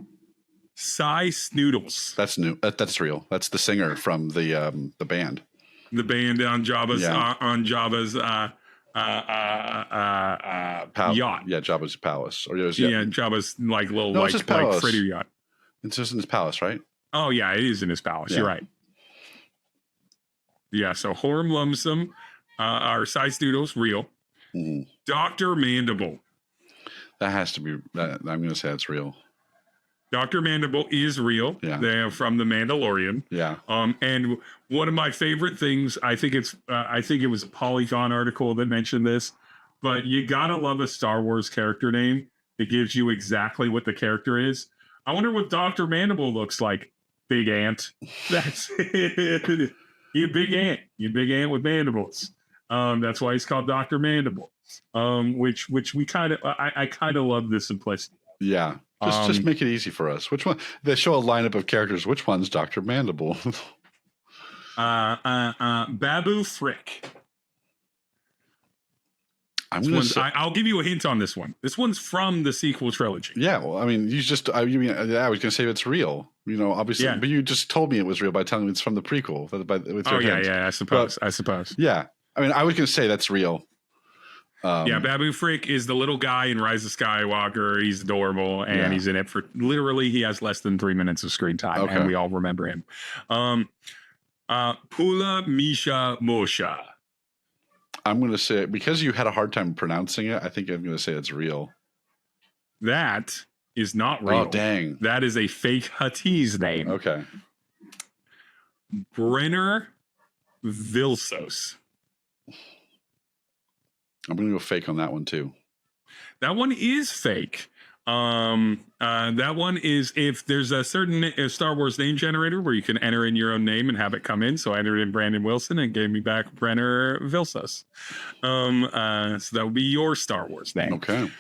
Cy Snoodles. That's new. That's real. That's the singer from the band. The band on Jabba's yacht. Yeah, Jabba's palace. Or Jabba's like little freighter yacht. It's just in his palace, right? Oh yeah, it is in his palace. Yeah. You're right. Yeah, so Horm Lumsum, our Cy Snoodles, real. Mm. Dr. Mandible. That has to be. I'm going to say that's real. Dr. Mandible is real. Yeah. They're from The Mandalorian. Yeah. And one of my favorite things, I think it was a Polygon article that mentioned this, but you gotta love a Star Wars character name that gives you exactly what the character is. I wonder what Dr. Mandible looks like. Big ant. That's it. You big ant. You big ant with mandibles. That's why he's called Dr. Mandible. Which we I kind of love this simplicity. Yeah. Just make it easy for us. Which one? They show a lineup of characters. Which one's Dr. Mandible? Babu Frick. I'll give you a hint on this one. This one's from the sequel trilogy. Yeah, well, I mean, I was going to say it's real. Obviously, but you just told me it was real by telling me it's from the prequel. I suppose. Yeah, I mean, I was going to say that's real. Babu Frick is the little guy in Rise of Skywalker. He's adorable, and he's in it for literally. He has less than 3 minutes of screen time, and we all remember him. Pula Misha Mosha. I'm going to say, because you had a hard time pronouncing it, I think I'm going to say it's real. That is not real. Oh, dang. That is a fake Huttese name. Okay. Brenner Vilsos. I'm going to go fake on that one, too. That one is fake. That one is, if there's a certain Star Wars name generator where you can enter in your own name and have it come in. So I entered in Brandon Wilson and gave me back Brenner Vilsos. So that would be your Star Wars name. Okay.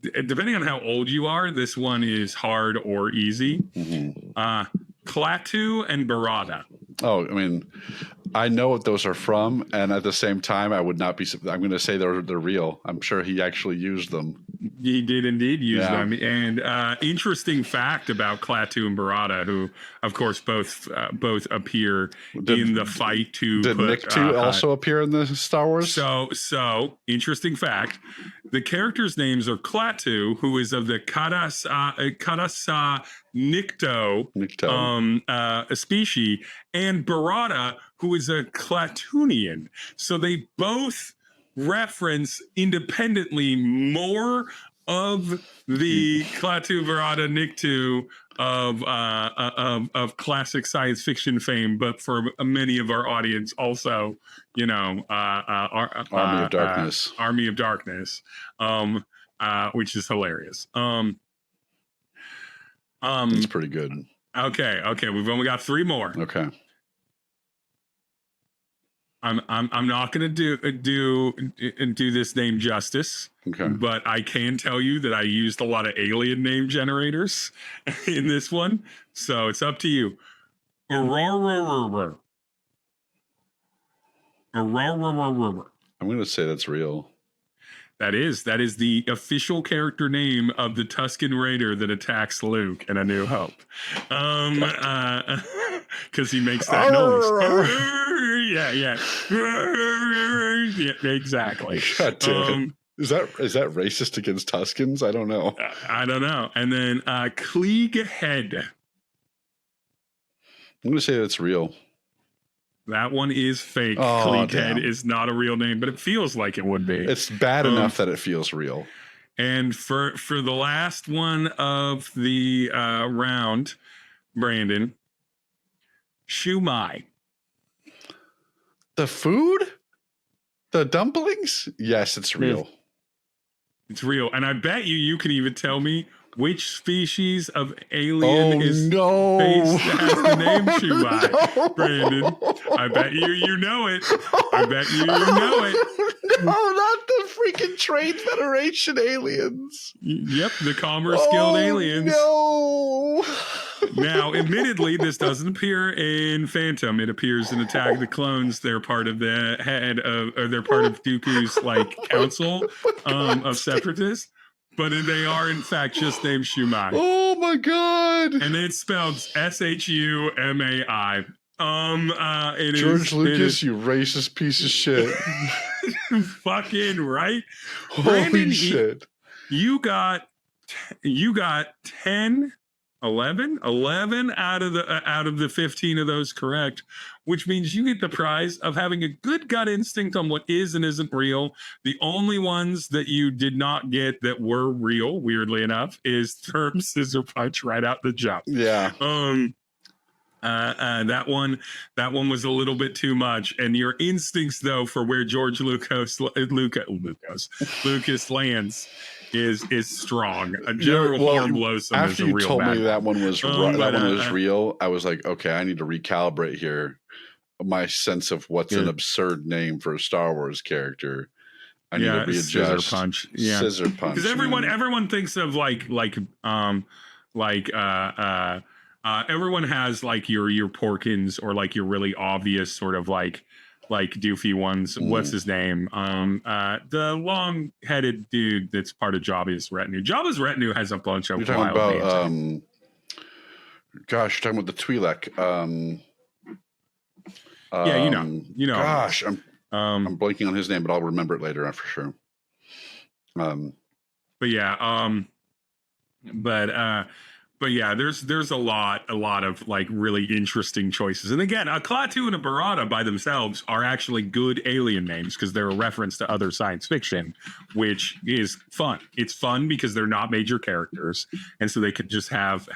Depending on how old you are, this one is hard or easy. Mm-hmm. Klaatu and Barada. Oh, I mean, I know what those are from, and at the same time, I would not be. I'm going to say they're real. I'm sure he actually used them. He did indeed use them. And interesting fact about Klaatu and Barada, who, of course, both appear in the fight to. Did Nick too also appear in the Star Wars? So interesting fact: the characters' names are Klaatu, who is of the Kadasa Nikto species, and Barada, who is a Klaatunian. So they both reference independently more of the Klaatu Barada Nikto of classic science fiction fame, but for many of our audience, also, you know, Army of Darkness. Army of Darkness, which is hilarious. It's pretty good. Okay, we've only got 3 more. Okay. I'm not going to do this name justice. Okay. But I can tell you that I used a lot of alien name generators in this one, so it's up to you. I'm going to say that's real. That is the official character name of the Tusken Raider that attacks Luke in A New Hope. Because he makes that noise. Yeah, exactly. God damn it. Is that racist against Tuskens? I don't know. I don't know. And then Klieg Head. I'm going to say that's real. That one is fake. Oh, Klieg Head is not a real name, but it feels like it would be. It's bad enough that it feels real. And for the last one of the round, Brandon, Shumai. The food? The dumplings? Yes, it's real. It's real. And I bet you can even tell me which species of alien has the name Shumai. No. Brandon, I bet you know it. I bet you know it. No, not the freaking Trade Federation aliens. Yep, the Commerce Guild aliens. No. Now, admittedly, this doesn't appear in Phantom. It appears in Attack of the Clones. They're part of the they're part of Dooku's council of separatists, but they are in fact just named Shumai. Oh my god! And it's spelled Shumai. George Lucas, you racist piece of shit. Fucking right. Holy Brandon, shit! You got 10. 11 out of the 15 of those correct, which means you get the prize of having a good gut instinct on what is and isn't real. The only ones that you did not get that were real, weirdly enough, is Term Scissor Punch right out the jump. Yeah. That one was a little bit too much, and your instincts though for where George Lucas lands is strong. A General Horn Blossom after is a real you told me bad that one was real, I was like, okay, I need to recalibrate here my sense of what's an absurd name for a Star Wars character. I need to readjust. Scissor Punch. Yeah. Scissor Punch. Because everyone thinks of everyone has your Porkins or your really obvious sort of like doofy ones. What's his name? The long-headed dude that's part of Jabba's retinue. Jabba's retinue has a bunch of. You're talking about gosh, you're talking about the Twi'lek. Yeah, you know. Gosh, I'm blanking on his name, but I'll remember it later on for sure. But yeah, there's a lot of really interesting choices. And again, a Klaatu and a Barada by themselves are actually good alien names because they're a reference to other science fiction, which is fun. It's fun because they're not major characters, and so they could just have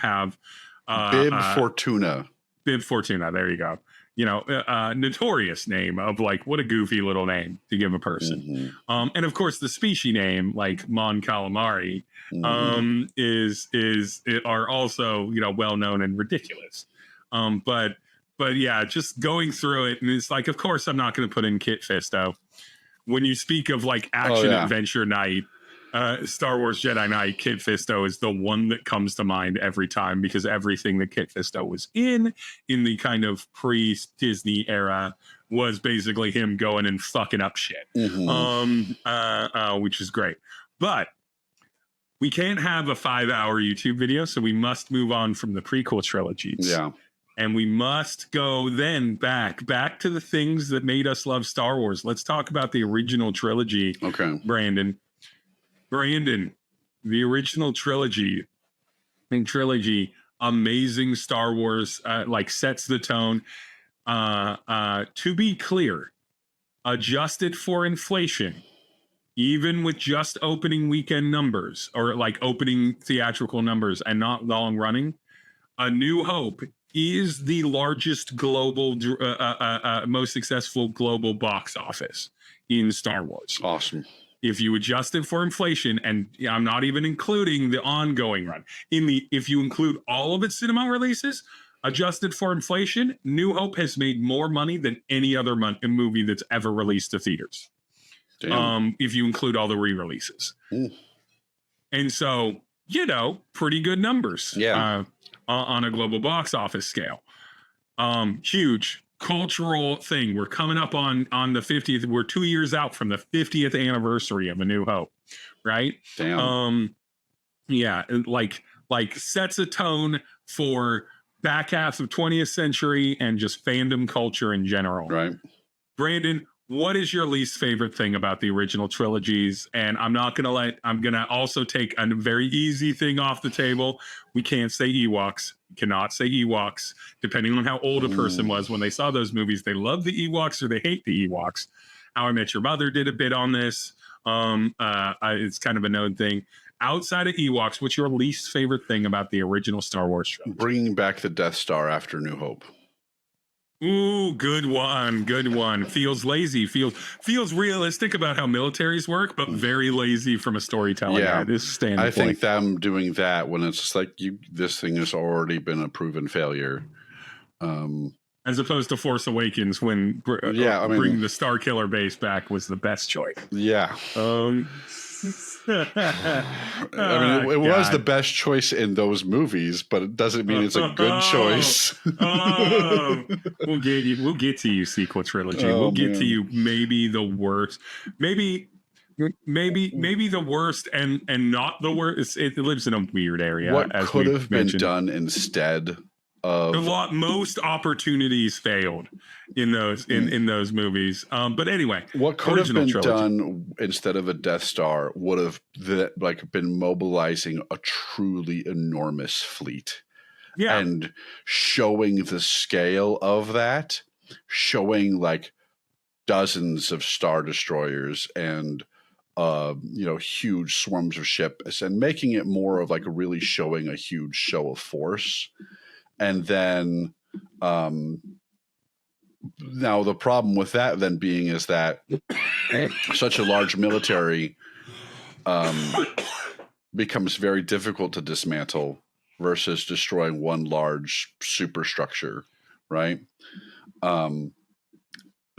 Bib Fortuna. Bib Fortuna. There you go. Notorious name of what a goofy little name to give a person. And of course the species name Mon Calamari are also well known and ridiculous. But yeah, just going through it, and it's of course I'm not going to put in Kit Fisto. When you speak of action adventure night, Star Wars Jedi Knight, Kit Fisto is the one that comes to mind every time because everything that Kit Fisto was in the kind of pre-Disney era was basically him going and fucking up shit, which is great. But we can't have a 5-hour YouTube video, so we must move on from the prequel trilogies. Yeah. And we must go then back to the things that made us love Star Wars. Let's talk about the original trilogy. Okay. Brandon, the original trilogy, amazing Star Wars, sets the tone. To be clear, adjusted for inflation, even with just opening weekend numbers or opening theatrical numbers and not long running, A New Hope is the largest global, most successful global box office in Star Wars. Awesome. If you adjust it for inflation, and I'm not even including the ongoing run, if you include all of its cinema releases, adjusted for inflation, New Hope has made more money than any other movie that's ever released to theaters. If you include all the re-releases. And so, pretty good numbers. Yeah. On a global box office scale. Huge cultural thing. We're coming up on the 50th. We're 2 years out from the 50th anniversary of A New Hope, right? Damn. Yeah, like sets a tone for back half of 20th century and just fandom culture in general. Right. Brandon, what is your least favorite thing about the original trilogies? And I'm going to also take a very easy thing off the table. We can't say Ewoks. We cannot say Ewoks. Depending on how old a person was when they saw those movies, they love the Ewoks or they hate the Ewoks. How I Met Your Mother did a bit on this. It's kind of a known thing. Outside of Ewoks, what's your least favorite thing about the original Star Wars trilogy? Bringing back the Death Star after New Hope. Ooh, good one. Good one. Feels lazy. Feels realistic about how militaries work, but very lazy from a storytelling. Yeah, this standpoint. I think them doing that when it's just like this thing has already been a proven failure. As opposed to Force Awakens, when bringing the Star Killer base back was the best choice. Yeah. I mean, it was the best choice in those movies, but it doesn't mean it's a good choice. We'll get to you, sequel trilogy. We'll get to you. Maybe the worst. Maybe the worst, and not the worst. It lives in a weird area. What could have been done instead? Most opportunities failed in those in those movies. But anyway, what could have been done instead of a Death Star would have been mobilizing a truly enormous fleet, and showing the scale of that, showing like dozens of Star Destroyers and huge swarms of ships, and making it more of like really showing a huge show of force. And then now the problem with that then being is that such a large military becomes very difficult to dismantle versus destroying one large superstructure, right?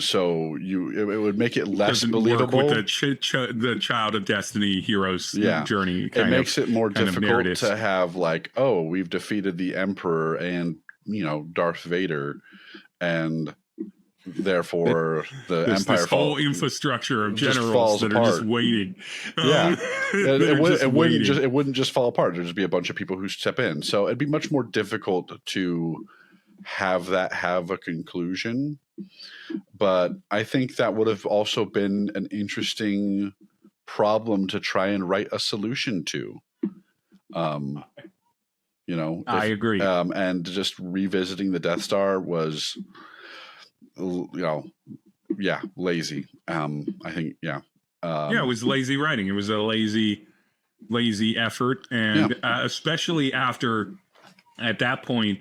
So it would make it less believable. Work with the Child of Destiny hero's journey. It makes it more difficult to have like, oh, we've defeated the Emperor and Darth Vader, and therefore this whole infrastructure of generals that are just waiting. It wouldn't just fall apart. There'd just be a bunch of people who step in. So it'd be much more difficult to have a conclusion. But I think that would have also been an interesting problem to try and write a solution to. I agree. And just revisiting the Death Star was, lazy. I think, it was lazy writing. It was a lazy effort, and especially after, at that point,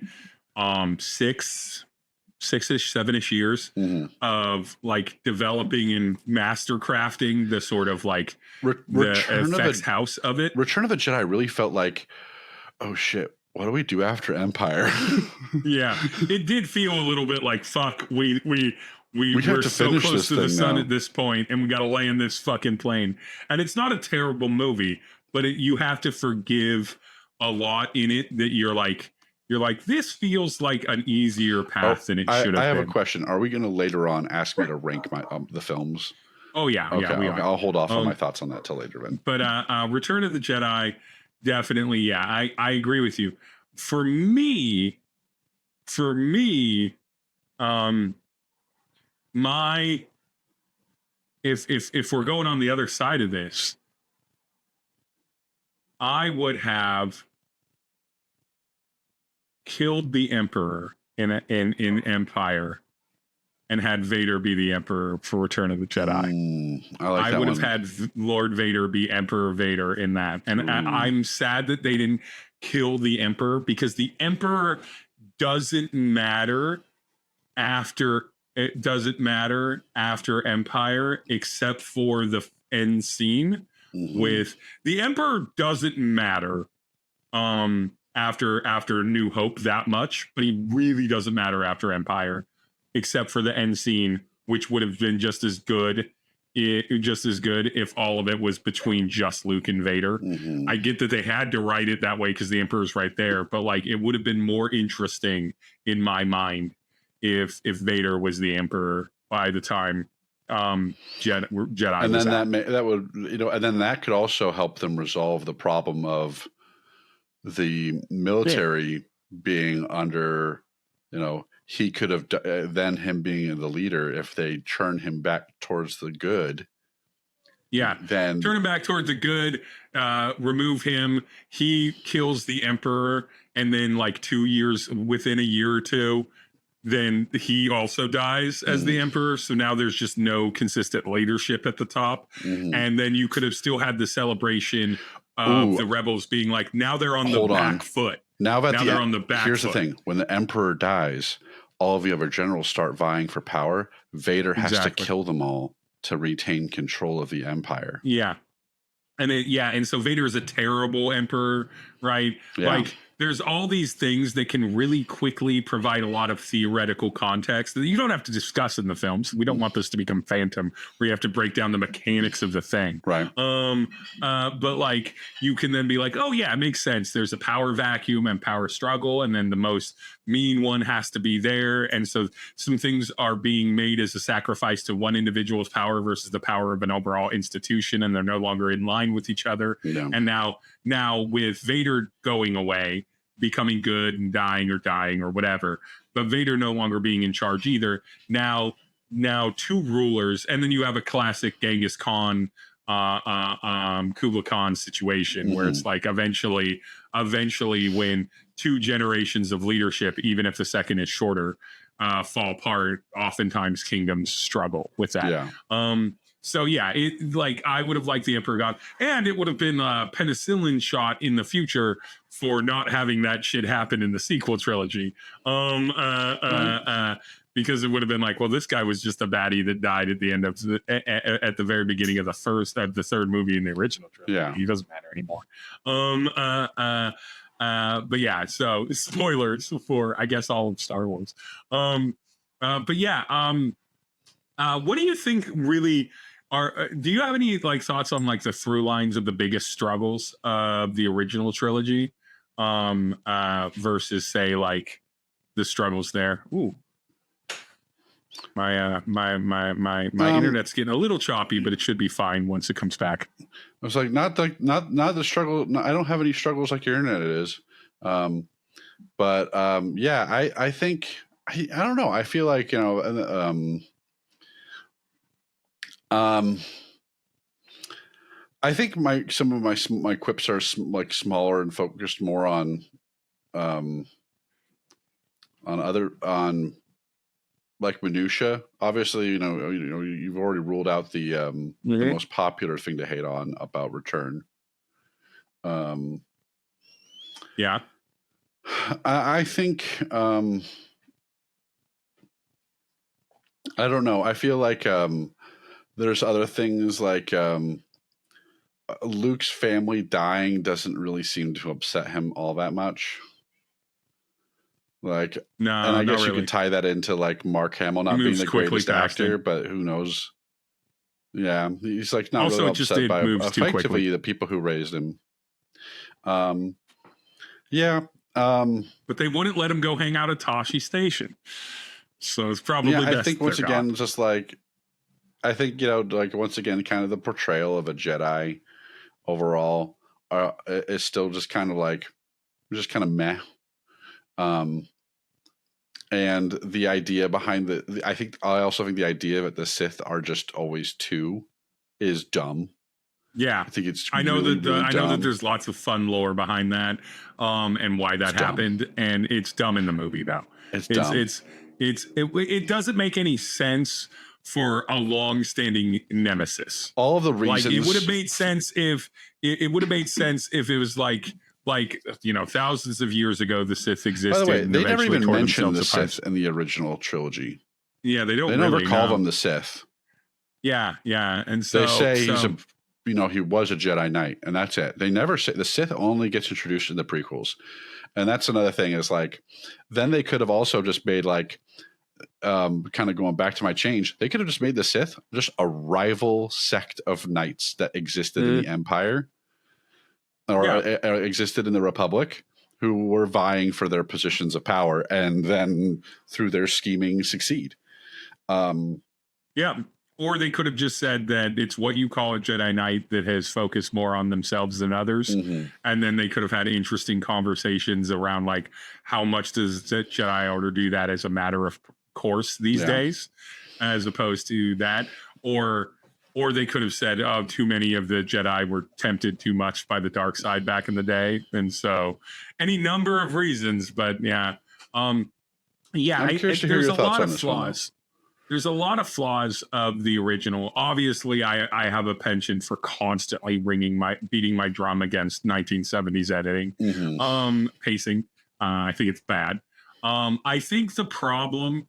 6-ish, 7-ish years of like developing and master crafting the sort of like the effects house of it. Return of the Jedi really felt like, oh shit, what do we do after Empire? Yeah, it did feel a little bit like, fuck, we're so close to the sun at this point, and we got to land this fucking plane. And it's not a terrible movie, but you have to forgive a lot in it that you're like, this feels like an easier path than it should have been. I have a question. Are we going to later on ask me to rank my the films? Oh, yeah. Okay, we are. I'll hold off on my thoughts on that till later. Then. But Return of the Jedi, definitely, I agree with you. For me, if we're going on the other side of this, I would have killed the Emperor in Empire and had Vader be the Emperor for Return of the Jedi. I like that would one. have had Lord Vader be Emperor Vader in that. And I'm sad that they didn't kill the Emperor, because the Emperor doesn't matter after Empire, except for the end scene with the Emperor doesn't matter after New Hope that much, but he really doesn't matter after Empire, except for the end scene, which would have been just as good if all of it was between just Luke and Vader. I get that they had to write it that way because the Emperor's right there, but like it would have been more interesting in my mind if Vader was the Emperor by the time Jedi and was then out. that would, you know, and then that could also help them resolve the problem of the military being under, you know, he could have then him being the leader, if they turn him back towards the good. Yeah, then turn him back towards the good, remove him. He kills the Emperor, and then like 2 years, within a year or two, then he also dies as the Emperor. So now there's just no consistent leadership at the top. And then you could have still had the celebration of the rebels being like, now they're on the back foot. Now they're on the back Here's foot. the thing. When the Emperor dies, all of the other generals start vying for power. Vader has to kill them all to retain control of the Empire. Yeah. And so Vader is a terrible Emperor, right? Yeah. Like, there's all these things that can really quickly provide a lot of theoretical context that you don't have to discuss in the films. We don't want this to become Phantom, where you have to break down the mechanics of the thing. Right. But like, you can then be like, oh yeah, it makes sense. There's a power vacuum and power struggle, and then the most mean one has to be there. And so some things are being made as a sacrifice to one individual's power versus the power of an overall institution, and they're no longer in line with each other. Yeah. And now with Vader going away, becoming good and dying or whatever, but Vader no longer being in charge either. Now two rulers, and then you have a classic Genghis Khan, Kublai Khan situation where it's like eventually when two generations of leadership, even if the second is shorter, fall apart, oftentimes kingdoms struggle with that. Yeah. So yeah, it like I would have liked the Emperor God, and it would have been a penicillin shot in the future for not having that shit happen in the sequel trilogy. Because it would have been like, well, this guy was just a baddie that died at the end of at the very beginning of the third movie in the original trilogy. Yeah. He doesn't matter anymore. But yeah, so spoilers for I guess all of Star Wars. But yeah, what do you think really are? Do you have any like thoughts on like the through lines of the biggest struggles of the original trilogy, versus say like the struggles there? Ooh. My internet's getting a little choppy, but it should be fine once it comes back. I was like, not the struggle. No, I don't have any struggles like your internet is. Yeah, I think I don't know. I feel like, you know, I think some of my quips are like smaller and focused more on like minutia. Obviously, you know, you've already ruled out the most popular thing to hate on about Return. Yeah, I think I don't know. I feel like there's other things like Luke's family dying doesn't really seem to upset him all that much. Like, no, and I guess really. you could tie that into like Mark Hamill not being the greatest actor, but who knows? Yeah, he's like not also, really upset by effectively the people who raised him. Yeah, but they wouldn't let him go hang out at Tashi Station, so it's probably best I think once again, just like I think, you know, like once again, kind of the portrayal of a Jedi overall is still just kind of like meh. And the idea behind I also think the idea that the Sith are just always two is dumb. Yeah, I think it's. I know really, that really I know that there's lots of fun lore behind that, and why that happened, and it's dumb in the movie though. It's dumb. It doesn't make any sense for a long-standing nemesis. All of the reasons, like it would have made sense if it would have made sense if it was like thousands of years ago the Sith existed. By the way, and they never eventually even tore mentioned the themselves Sith apart. in the original trilogy. Yeah, they don't. They really never call know. them the Sith. Yeah, and so They say he's a, he was a Jedi Knight, and that's it. They never say the Sith only gets introduced in the prequels, and that's another thing. Is like, then they could have also just made like, kind of going back to my change. They could have just made the Sith just a rival sect of knights that existed in the Empire, or existed in the Republic, who were vying for their positions of power, and then through their scheming succeed. Yeah. Or they could have just said that it's what you call a Jedi Knight that has focused more on themselves than others. Mm-hmm. And then they could have had interesting conversations around like how much does the Jedi Order do that as a matter of course these days, as opposed to that. Or they could have said, oh, too many of the Jedi were tempted too much by the dark side back in the day. And so any number of reasons, but I'm curious to hear your thoughts on this one. There's a lot of flaws of the original. Obviously, I have a penchant for constantly beating my drum against 1970s editing, pacing. I think it's bad. I think the problem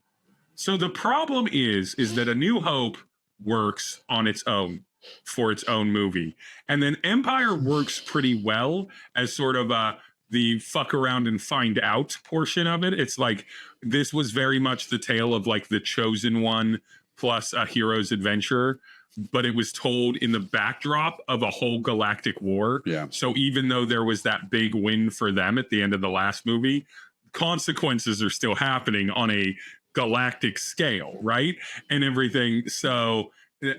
is that A New Hope works on its own for its own movie, and then Empire works pretty well as sort of the fuck around and find out portion of it. It's like this was very much the tale of like the chosen one plus a hero's adventure, but it was told in the backdrop of a whole galactic war. Yeah. So even though there was that big win for them at the end of the last movie, consequences are still happening on a galactic scale, right? And everything. So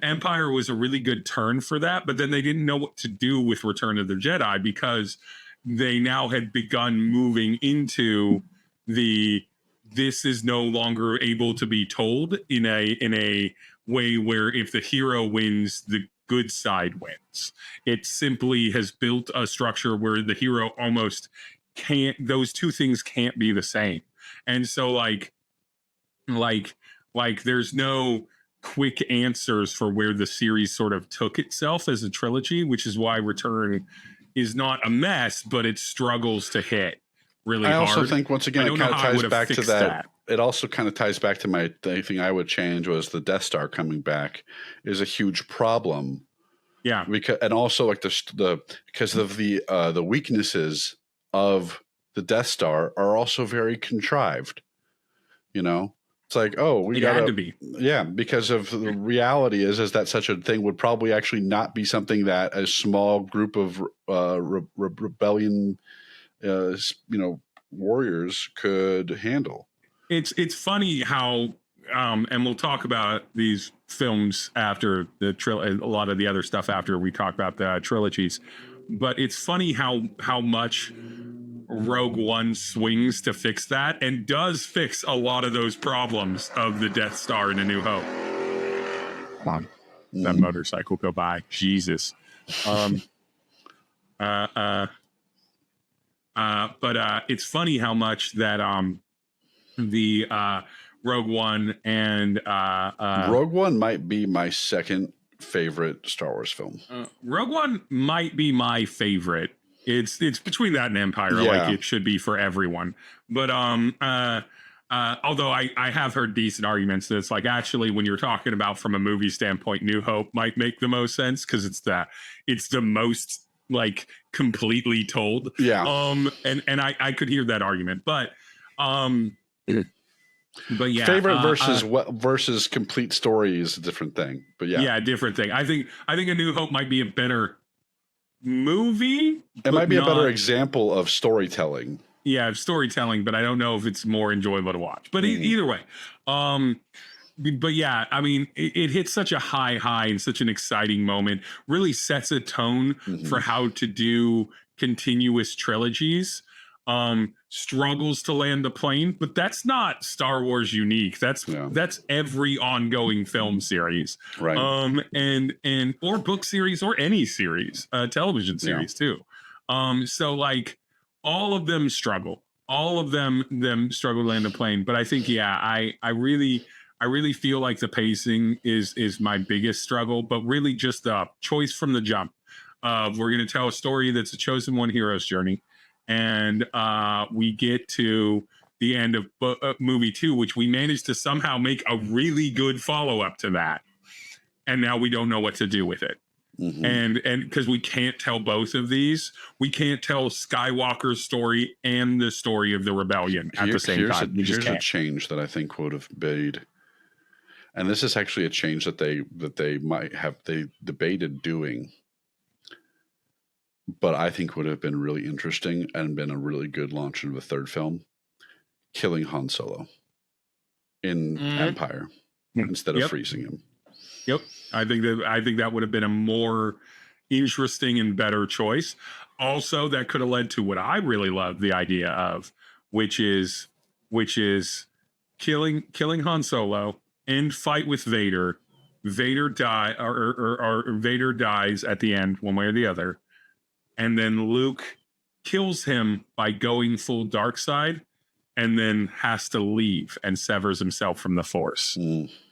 Empire was a really good turn for that, but then they didn't know what to do with Return of the Jedi because they now had begun moving into this is no longer able to be told in a way where if the hero wins, the good side wins. It simply has built a structure where the hero almost can't, those two things can't be the same. And so like there's no quick answers for where the series sort of took itself as a trilogy, which is why Return is not a mess, but it struggles to hit really hard. I also think, once again, it kind of ties back to that. It also kind of ties back to the thing I would change was the Death Star coming back is a huge problem. Yeah. And also like because of the weaknesses of the Death Star are also very contrived. It's like, we got to be. Yeah, because of the reality is that such a thing would probably actually not be something that a small group of rebellion, warriors could handle. It's funny how, and we'll talk about these films after a lot of the other stuff after we talk about the trilogies, but it's funny how much Rogue One swings to fix that and does fix a lot of those problems of the Death Star in A New Hope. Come on, that motorcycle go by. Jesus. But it's funny how much that the Rogue One and Rogue One might be my second favorite Star Wars film. Rogue One might be my favorite. It's between that and Empire, like it should be for everyone. But although I have heard decent arguments that it's like actually when you're talking about from a movie standpoint, New Hope might make the most sense because it's the most like completely told. Yeah. And I could hear that argument, but yeah, favorite versus complete story is a different thing. But yeah, different thing. I think A New Hope might be a better movie. It might be a better example of storytelling. Yeah, storytelling, but I don't know if it's more enjoyable to watch. But either way, but yeah, I mean, it hits such a high and such an exciting moment. Really sets a tone for how to do continuous trilogies. Struggles to land the plane, but that's not Star Wars unique. That's every ongoing film series, right? And or book series or any series, television series too. So like all of them struggle. all of them struggle to land a plane. But I think, yeah, I really feel like the pacing is my biggest struggle, but really just the choice from the jump. We're going to tell a story that's a chosen one hero's journey, and we get to the end of movie 2, which we managed to somehow make a really good follow up to that, and now we don't know what to do with it. Mm-hmm. And because we can't tell both of these, we can't tell Skywalker's story and the story of the rebellion at the same time. Here's a change that I think would have made, and this is actually a change that they might have they debated doing, but I think would have been really interesting and been a really good launch into a third film: killing Han Solo in Empire instead of freezing him. Yep, I think that would have been a more interesting and better choice. Also, that could have led to what I really love the idea of, which is killing Han Solo and fight with Vader. Vader Vader dies at the end, one way or the other, and then Luke kills him by going full dark side, and then has to leave and severs himself from the Force,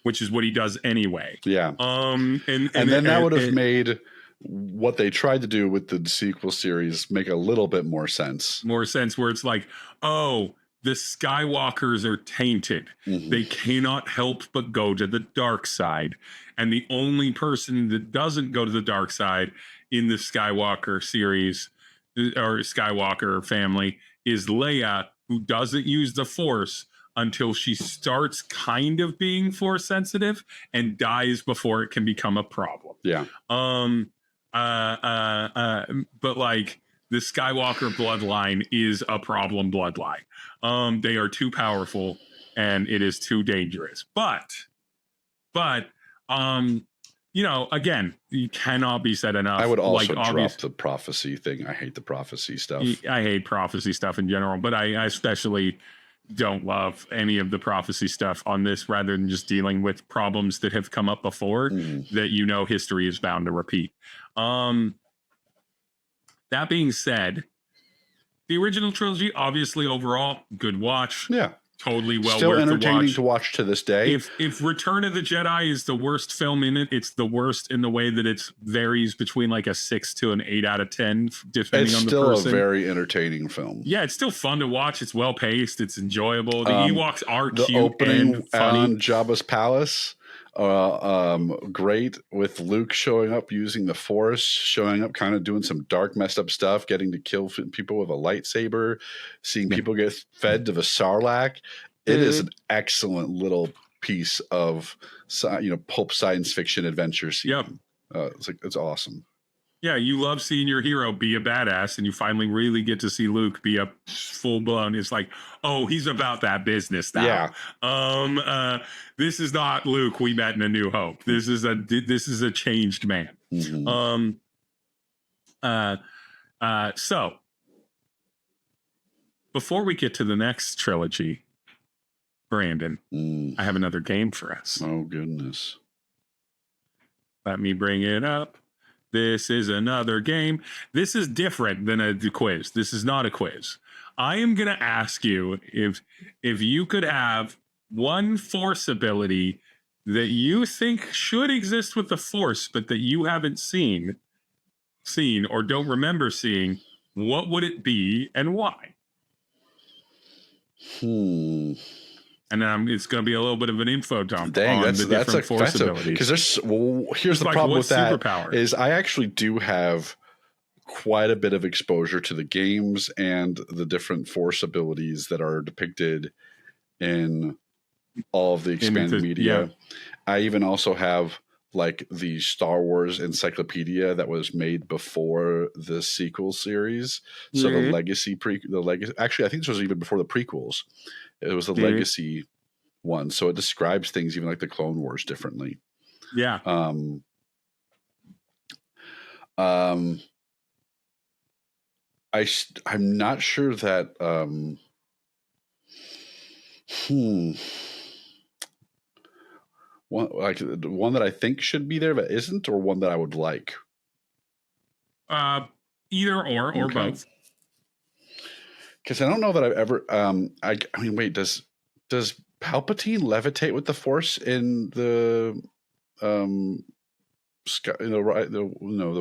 which is what he does anyway. Yeah. And then that would have made what they tried to do with the sequel series make a little bit more sense. More sense, where it's like, oh, the Skywalkers are tainted. Mm-hmm. They cannot help but go to the dark side. And the only person that doesn't go to the dark side in the Skywalker series or Skywalker family is Leia, who doesn't use the Force until she starts kind of being Force sensitive and dies before it can become a problem. Yeah. But like the Skywalker bloodline is a problem bloodline. They are too powerful and it is too dangerous. But you know, again, you cannot be said enough. I would also drop the prophecy thing. I hate the prophecy stuff. I hate prophecy stuff in general, but I especially don't love any of the prophecy stuff on this, rather than just dealing with problems that have come up before that, you know, history is bound to repeat. That being said, the original trilogy, obviously overall, good watch. Yeah. Totally well still worth entertaining to watch to this day. If Return of the Jedi is the worst film in it, it's the worst in the way that it varies between like a 6 to an 8 out of 10, depending on the person. It's still a very entertaining film. Yeah, it's still fun to watch. It's well paced. It's enjoyable. The Ewoks are the cute opening and funny. On Jabba's palace. Great, with Luke showing up using the Force, showing up kind of doing some dark messed up stuff, getting to kill people with a lightsaber, seeing people get fed to the Sarlacc. It is an excellent little piece of, you know, pulp science fiction adventure scene. Yep. It's awesome. Yeah, you love seeing your hero be a badass, and you finally really get to see Luke be a full blown. It's like, oh, he's about that business now. Yeah. This is not Luke we met in A New Hope. This is a changed man. Mm-hmm. So before we get to the next trilogy, Brandon, I have another game for us. Oh goodness. Let me bring it up. This is another game. This is different than a quiz. This is not a quiz. I am going to ask you if you could have one Force ability that you think should exist with the Force, but that you haven't seen or don't remember seeing, what would it be and why? And then it's going to be a little bit of an info dump on the different Force abilities. Because here's the problem with that is I actually do have quite a bit of exposure to the games and the different Force abilities that are depicted in all of the expanded media. Yeah. I even also have like the Star Wars encyclopedia that was made before the sequel series. So the legacy actually, I think this was even before the prequels. It was the legacy one. So it describes things even like the Clone Wars differently. Yeah. I'm not sure that one that I think should be there but isn't, or one that I would like. Either or both. Because I don't know that I've ever. I mean, wait. Does Palpatine levitate with the Force in the the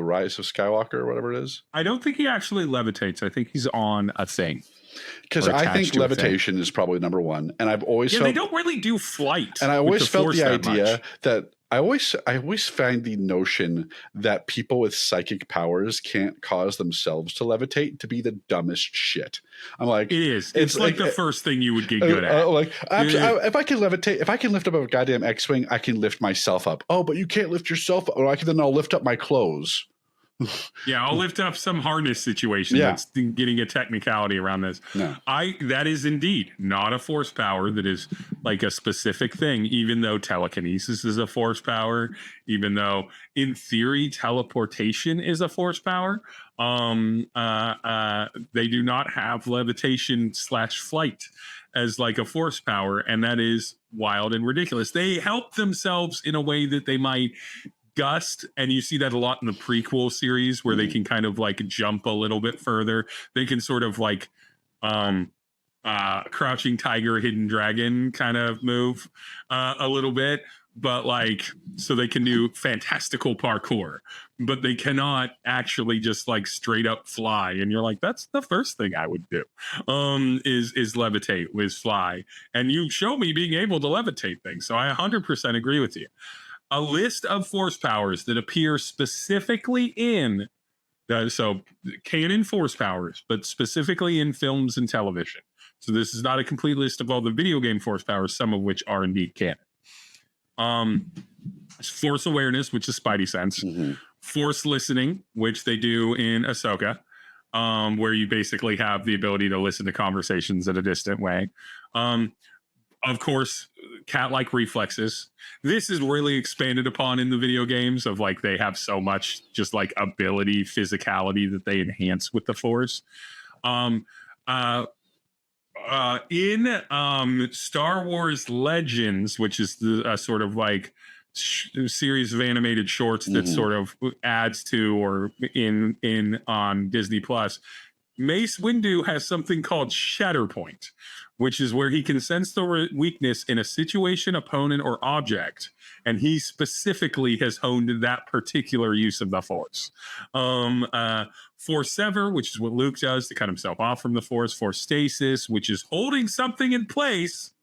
Rise of Skywalker or whatever it is? I don't think he actually levitates. I think he's on a thing. Because I think levitation is probably number one, and I've always felt they don't really do flight, and I always felt the idea that I always find the notion that people with psychic powers can't cause themselves to levitate to be the dumbest shit. I'm like, it is. It's like the first thing you would get good at. If I can levitate, if I can lift up a goddamn X-wing, I can lift myself up. Oh, but you can't lift yourself up. Or I'll lift up my clothes. Yeah, I'll lift up some harness situation that's getting a technicality around this. No. That is indeed not a force power that is like a specific thing, even though telekinesis is a force power, even though in theory teleportation is a force power. They do not have levitation / flight as like a force power, and that is wild and ridiculous. They help themselves in a way that they might gust, and you see that a lot in the prequel series where they can kind of like jump a little bit further. They can sort of like crouching tiger, hidden dragon kind of move a little bit, but like, so they can do fantastical parkour, but they cannot actually just like straight up fly. And you're like, that's the first thing I would do, is levitate, is fly. And you show me being able to levitate things. So I 100% agree with you. A list of force powers that appear specifically in canon force powers, but specifically in films and television. So this is not a complete list of all the video game force powers, some of which are indeed canon. Force awareness, which is Spidey sense. Force listening, which they do in Ahsoka, where you basically have the ability to listen to conversations at a distant way. Of course, cat-like reflexes. This is really expanded upon in the video games of like they have so much just like ability, physicality that they enhance with the Force. In Star Wars Legends, which is the sort of like series of animated shorts that sort of adds to or in on Disney Plus, Mace Windu has something called Shatterpoint, which is where he can sense the weakness in a situation, opponent, or object. And he specifically has honed that particular use of the Force. Force Sever, which is what Luke does to cut himself off from the Force. Force Stasis, which is holding something in place,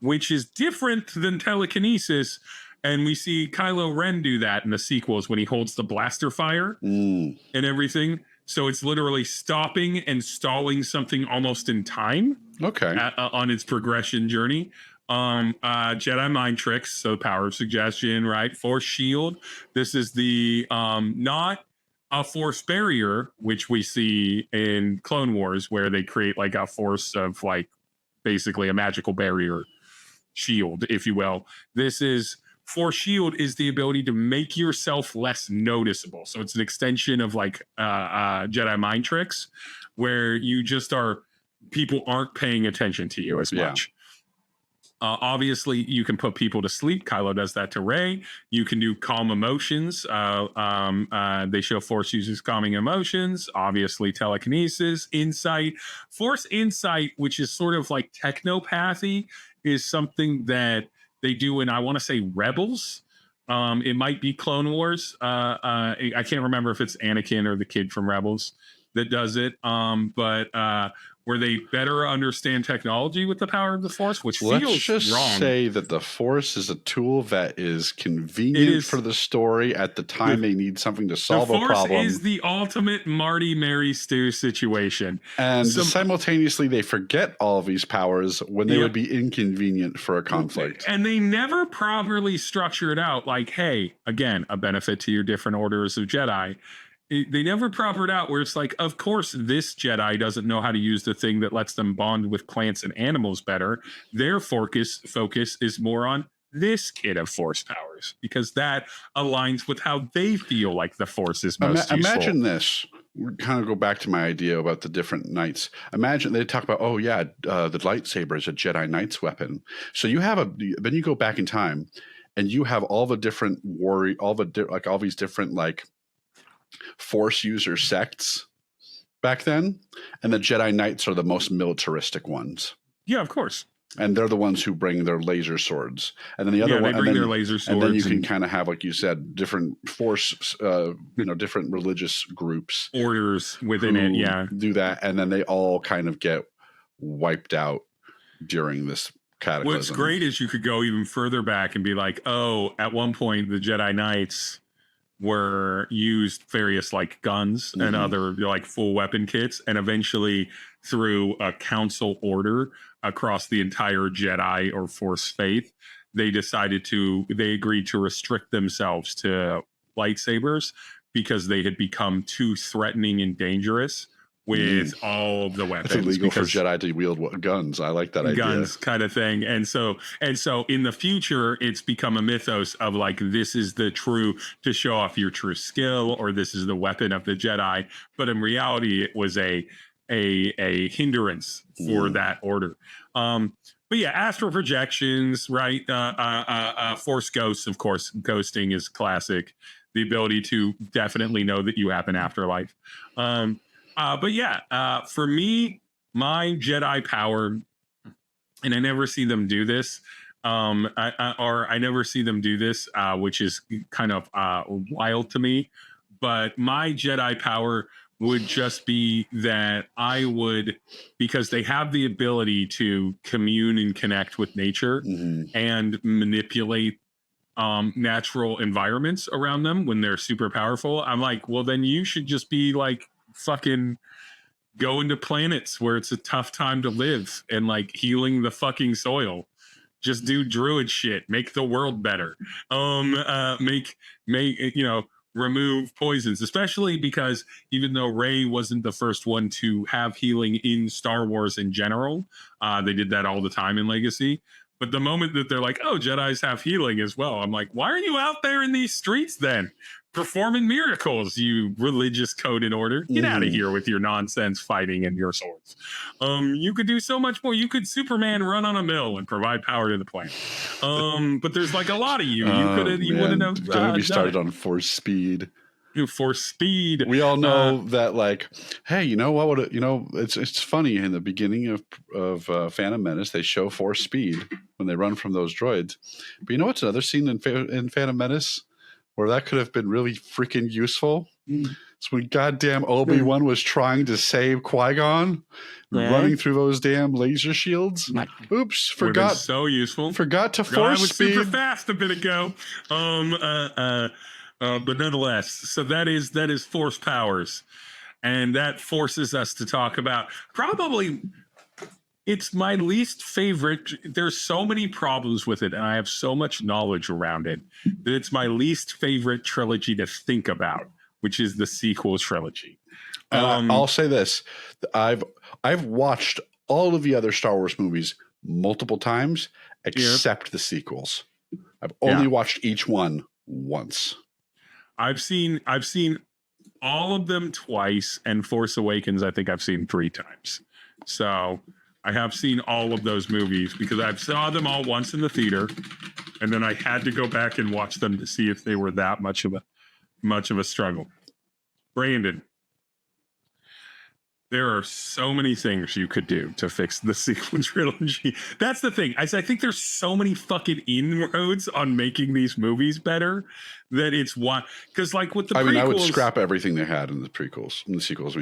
which is different than telekinesis. And we see Kylo Ren do that in the sequels when he holds the blaster fire and everything. So it's literally stopping and stalling something almost in time. Okay. On its progression journey. Jedi mind tricks, so power of suggestion, right? Force shield. This is the not a force barrier, which we see in Clone Wars, where they create like a force of like basically a magical barrier shield, if you will. This is Force shield is the ability to make yourself less noticeable. So it's an extension of like Jedi mind tricks, where you just are, people aren't paying attention to you as much. Obviously, you can put people to sleep. Kylo does that to Rey. You can do calm emotions. They show Force uses calming emotions. Obviously, telekinesis, insight. Force insight, which is sort of like technopathy, is something that they do in, I want to say, Rebels. It might be Clone Wars. I can't remember if it's Anakin or the kid from Rebels that does it. But where they better understand technology with the power of the Force, which feels wrong. Let's just say that the Force is a tool that is convenient for the story at the time they need something to solve a problem. The Force is the ultimate Marty, Mary, Stu situation. And simultaneously, they forget all of these powers when they would be inconvenient for a conflict. And they never properly structure it out like, hey, again, a benefit to your different orders of Jedi. They never propered out where it's like, of course, this Jedi doesn't know how to use the thing that lets them bond with plants and animals better. Their focus is more on this kid of Force powers, because that aligns with how they feel like the Force is most useful. Imagine this. We kind of go back to my idea about the different knights. Imagine they talk about, the lightsaber is a Jedi Knight's weapon. So you have then you go back in time, and you have all the different all these different like Force user sects back then, and the Jedi Knights are the most militaristic ones. Yeah, of course. And they're the ones who bring their laser swords. And then the other one, they bring their laser swords. And then you can kind of have, like you said, different force, different religious groups. Orders within it, yeah. Do that. And then they all kind of get wiped out during this cataclysm. What's great is you could go even further back and be like, oh, at one point, the Jedi Knights were used various like guns and other like full weapon kits. And eventually through a council order across the entire Jedi or Force faith, they agreed to restrict themselves to lightsabers because they had become too threatening and dangerous with all of the weapons. It's illegal for Jedi to wield guns. I like that idea. Guns kind of thing. And so in the future, it's become a mythos of like, this is the true, to show off your true skill, or this is the weapon of the Jedi. But in reality, it was a hindrance for that order. But yeah, astral projections, right? Force ghosts, of course. Ghosting is classic. The ability to definitely know that you have an afterlife. But yeah, for me, my Jedi power, and I never see them do this, I never see them do this, which is kind of wild to me. But my Jedi power would just be that I would, because they have the ability to commune and connect with nature and manipulate natural environments around them when they're super powerful. I'm like, well, then you should just be like fucking going to planets where it's a tough time to live and like healing the fucking soil. Just do druid shit, make the world better. Make remove poisons, especially because even though Rey wasn't the first one to have healing in Star Wars in general, they did that all the time in Legacy. But the moment that they're like, oh, Jedis have healing as well, I'm like, why are you out there in these streets then? Performing miracles, you religious code and order. Get out of here with your nonsense fighting and your swords. You could do so much more. You could Superman run on a mill and provide power to the planet. But there's like a lot of you. You wouldn't have. Don't be started on force speed. Force speed. We all know that, like, hey, you know what? It's funny in the beginning of Phantom Menace, they show force speed when they run from those droids. But you know what's another scene in Phantom Menace where that could have been really freaking useful? It's when goddamn Obi-Wan was trying to save Qui-Gon, running through those damn laser shields. Oops, forgot. So useful. Forgot to force speed. I was super fast a bit ago. But nonetheless, so that is force powers, and that forces us to talk about probably. It's my least favorite. There's so many problems with it, and I have so much knowledge around it that it's my least favorite trilogy to think about, which is the sequel trilogy. I'll say this: I've watched all of the other Star Wars movies multiple times, except the sequels. I've only watched each one once. I've seen all of them twice, and Force Awakens I think I've seen 3 times. So I have seen all of those movies because I saw them all once in the theater, and then I had to go back and watch them to see if they were that much of a struggle. Brandon, there are so many things you could do to fix the sequel trilogy. That's the thing. I think there's so many fucking inroads on making these movies better that it's why. Because like with the prequels, I would scrap everything they had in the prequels, in the sequels.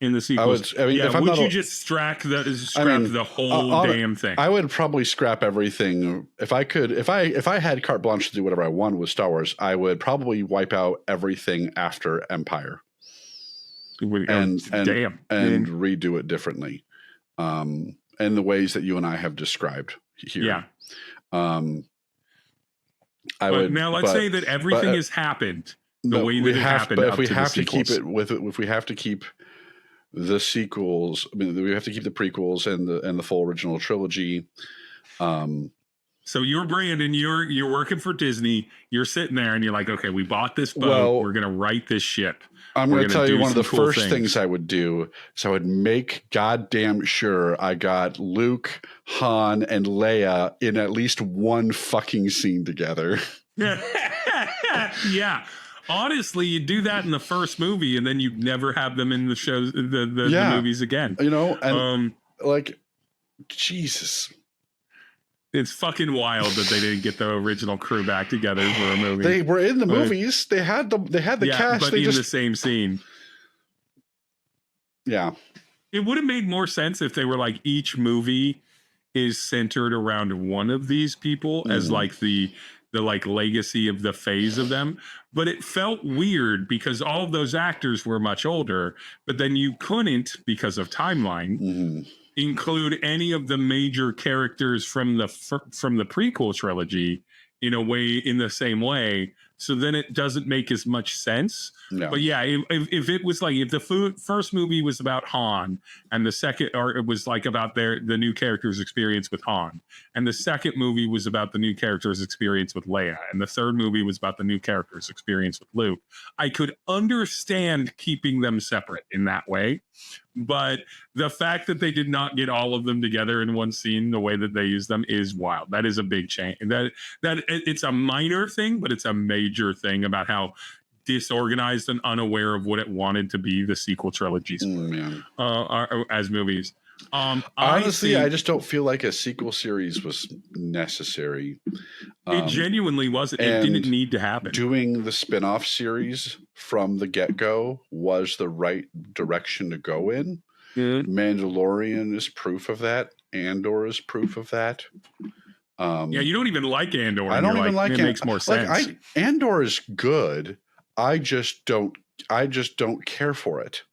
In the sequels, would you just scrap the whole damn thing? I would probably scrap everything if I could. If I had carte blanche to do whatever I wanted with Star Wars, I would probably wipe out everything after Empire. And redo it differently, in the ways that you and I have described here. Yeah. Let's say that everything has happened the way that it happened. But if we have to keep it if we have to keep the sequels, I mean, we have to keep the prequels and the full original trilogy. So you're Brandon, you're working for Disney. You're sitting there and you're like, okay, we bought this boat. We're going to write this ship. I'm going to tell you one of the first things I would do is I would make goddamn sure I got Luke, Han, and Leia in at least one fucking scene together. Yeah. Honestly, you do that in the first movie, and then you never have them in the shows, the movies again. You know, and like, Jesus. It's fucking wild that they didn't get the original crew back together for a movie. They were in the movies. They had the cast, but they in the same scene. Yeah. It would have made more sense if they were like, each movie is centered around one of these people as like the like legacy of the phase of them. But it felt weird because all of those actors were much older, but then you couldn't, because of timeline, include any of the major characters from the prequel trilogy in the same way. So then it doesn't make as much sense. No. But yeah, if it was like, if the first movie was about Han, and the second, or it was like about the new character's experience with Han, and the second movie was about the new character's experience with Leia, and the third movie was about the new character's experience with Luke, I could understand keeping them separate in that way. But the fact that they did not get all of them together in one scene, the way that they use them, is wild. That is a big change. That it's a minor thing, but it's a major thing about how disorganized and unaware of what it wanted to be the sequel trilogies as movies. Honestly, I just don't feel like a sequel series was necessary. It genuinely wasn't. It didn't need to happen. Doing the spin-off series from the get-go was the right direction to go in. Good. Mandalorian is proof of that. Andor is proof of that. You don't even like Andor. I don't even like it. It makes more sense. Andor is good. I just don't care for it.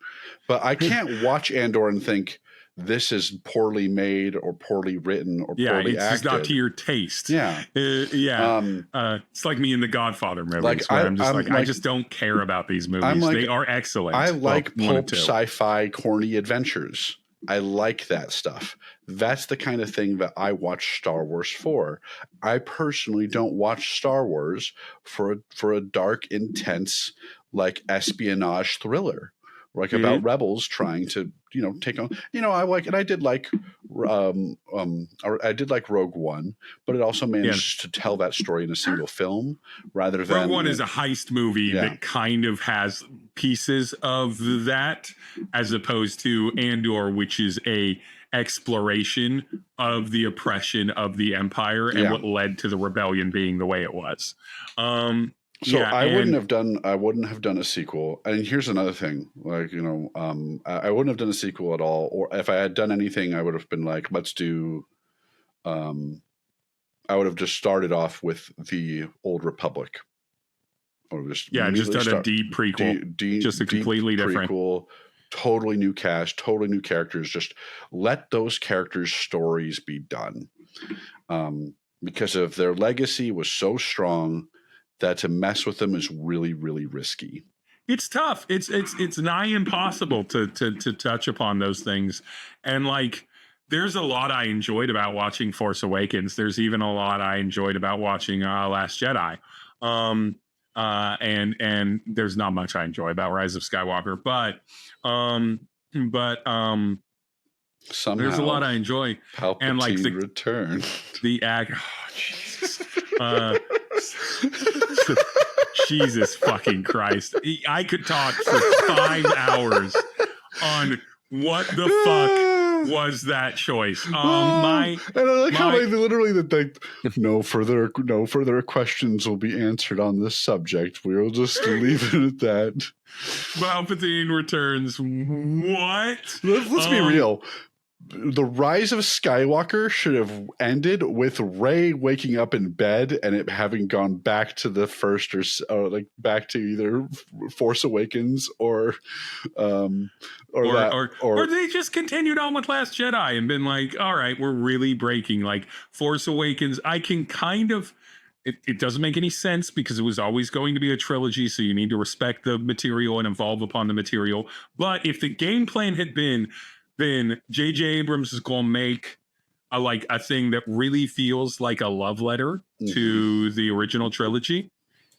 But I can't watch Andor and think this is poorly made or poorly written or poorly acted. Yeah, it's not to your taste. Yeah. It's like me in the Godfather movies, where I just don't care about these movies. They are excellent. I like pulp sci-fi corny adventures. I like that stuff. That's the kind of thing that I watch Star Wars for. I personally don't watch Star Wars for a dark, intense, like espionage thriller, like about rebels trying to take on. I did like Rogue One, but it also managed to tell that story in a single film rather than. Rogue One is a heist movie that kind of has pieces of that, as opposed to Andor, which is a exploration of the oppression of the Empire and what led to the rebellion being the way it was. I wouldn't have done a sequel. And here's another thing, I wouldn't have done a sequel at all. Or if I had done anything, I would have been like, let's do. I would have just started off with the Old Republic. Or just done a deep prequel, just a completely different prequel. Totally new cast, totally new characters. Just let those characters' stories be done, because of their legacy was so strong that to mess with them is really, really risky. It's tough. It's nigh impossible to touch upon those things. And like, there's a lot I enjoyed about watching Force Awakens. There's even a lot I enjoyed about watching Last Jedi. And there's not much I enjoy about Rise of Skywalker, but somehow there's a lot I enjoy. Palpatine and like the return. The act. Oh, Jesus. Jesus fucking Christ. I could talk for 5 hours on what the fuck was that choice. And I like how they literally no further questions will be answered on this subject. We'll just leave it at that. Palpatine returns. What? Let's be real. The Rise of Skywalker should have ended with Rey waking up in bed and it having gone back to the first or like back to either Force Awakens or they just continued on with Last Jedi and been like, all right, we're really breaking. Like Force Awakens, I can kind of. It doesn't make any sense because it was always going to be a trilogy, so you need to respect the material and evolve upon the material. But if the game plan had been, then J.J. Abrams is going to make a thing that really feels like a love letter to the original trilogy.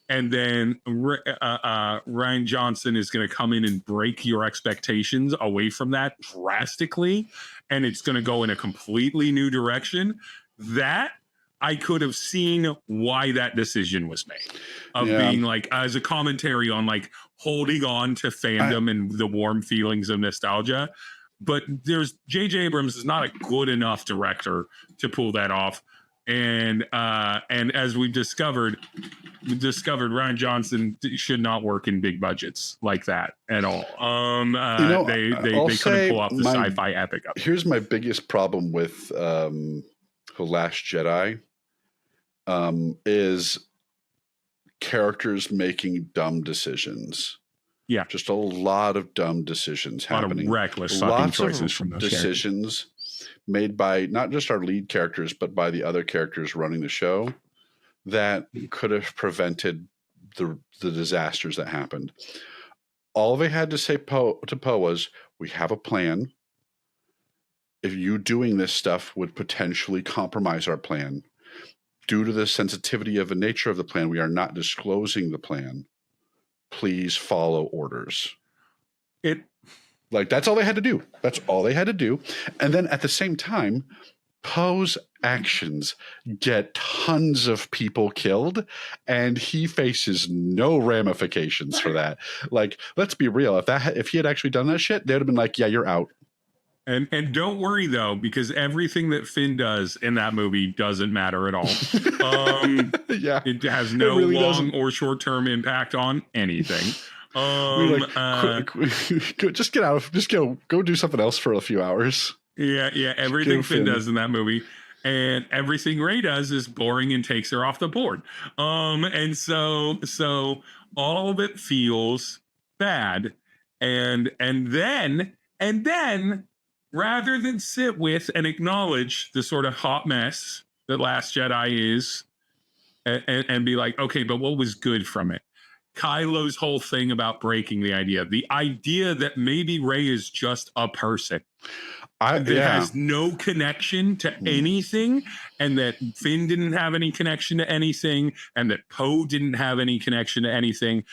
And then Rian Johnson is going to come in and break your expectations away from that drastically. And it's going to go in a completely new direction. That I could have seen why that decision was made of being like as a commentary on like holding on to fandom and the warm feelings of nostalgia. But J.J. Abrams is not a good enough director to pull that off. And as we've discovered Ryan Johnson should not work in big budgets like that at all. They couldn't pull off the sci-fi epic of it. Here's my biggest problem with The Last Jedi is characters making dumb decisions. Yeah, just a lot of dumb decisions happening. A lot of reckless fucking choices from those decisions made by not just our lead characters, but by the other characters running the show that could have prevented the disasters that happened. All they had to say to Poe was, we have a plan. If you doing this stuff would potentially compromise our plan. Due to the sensitivity of the nature of the plan, we are not disclosing the plan. Please follow orders. That's all they had to do. That's all they had to do. And then at the same time, Poe's actions get tons of people killed, and he faces no ramifications for that. Like, let's be real. If he had actually done that shit, they'd have been like, yeah, you're out. And don't worry though, because everything that Finn does in that movie doesn't matter at all. It has no really long or short-term impact on anything. Just get out. Just go do something else for a few hours. Yeah. Everything Finn does in that movie, and everything Rey does is boring and takes her off the board. And so all of it feels bad, and then. Rather than sit with and acknowledge the sort of hot mess that Last Jedi is and be like, okay, but what was good from it? Kylo's whole thing about breaking the idea that maybe Rey is just a person that has no connection to anything, and that Finn didn't have any connection to anything, and that Poe didn't have any connection to anything.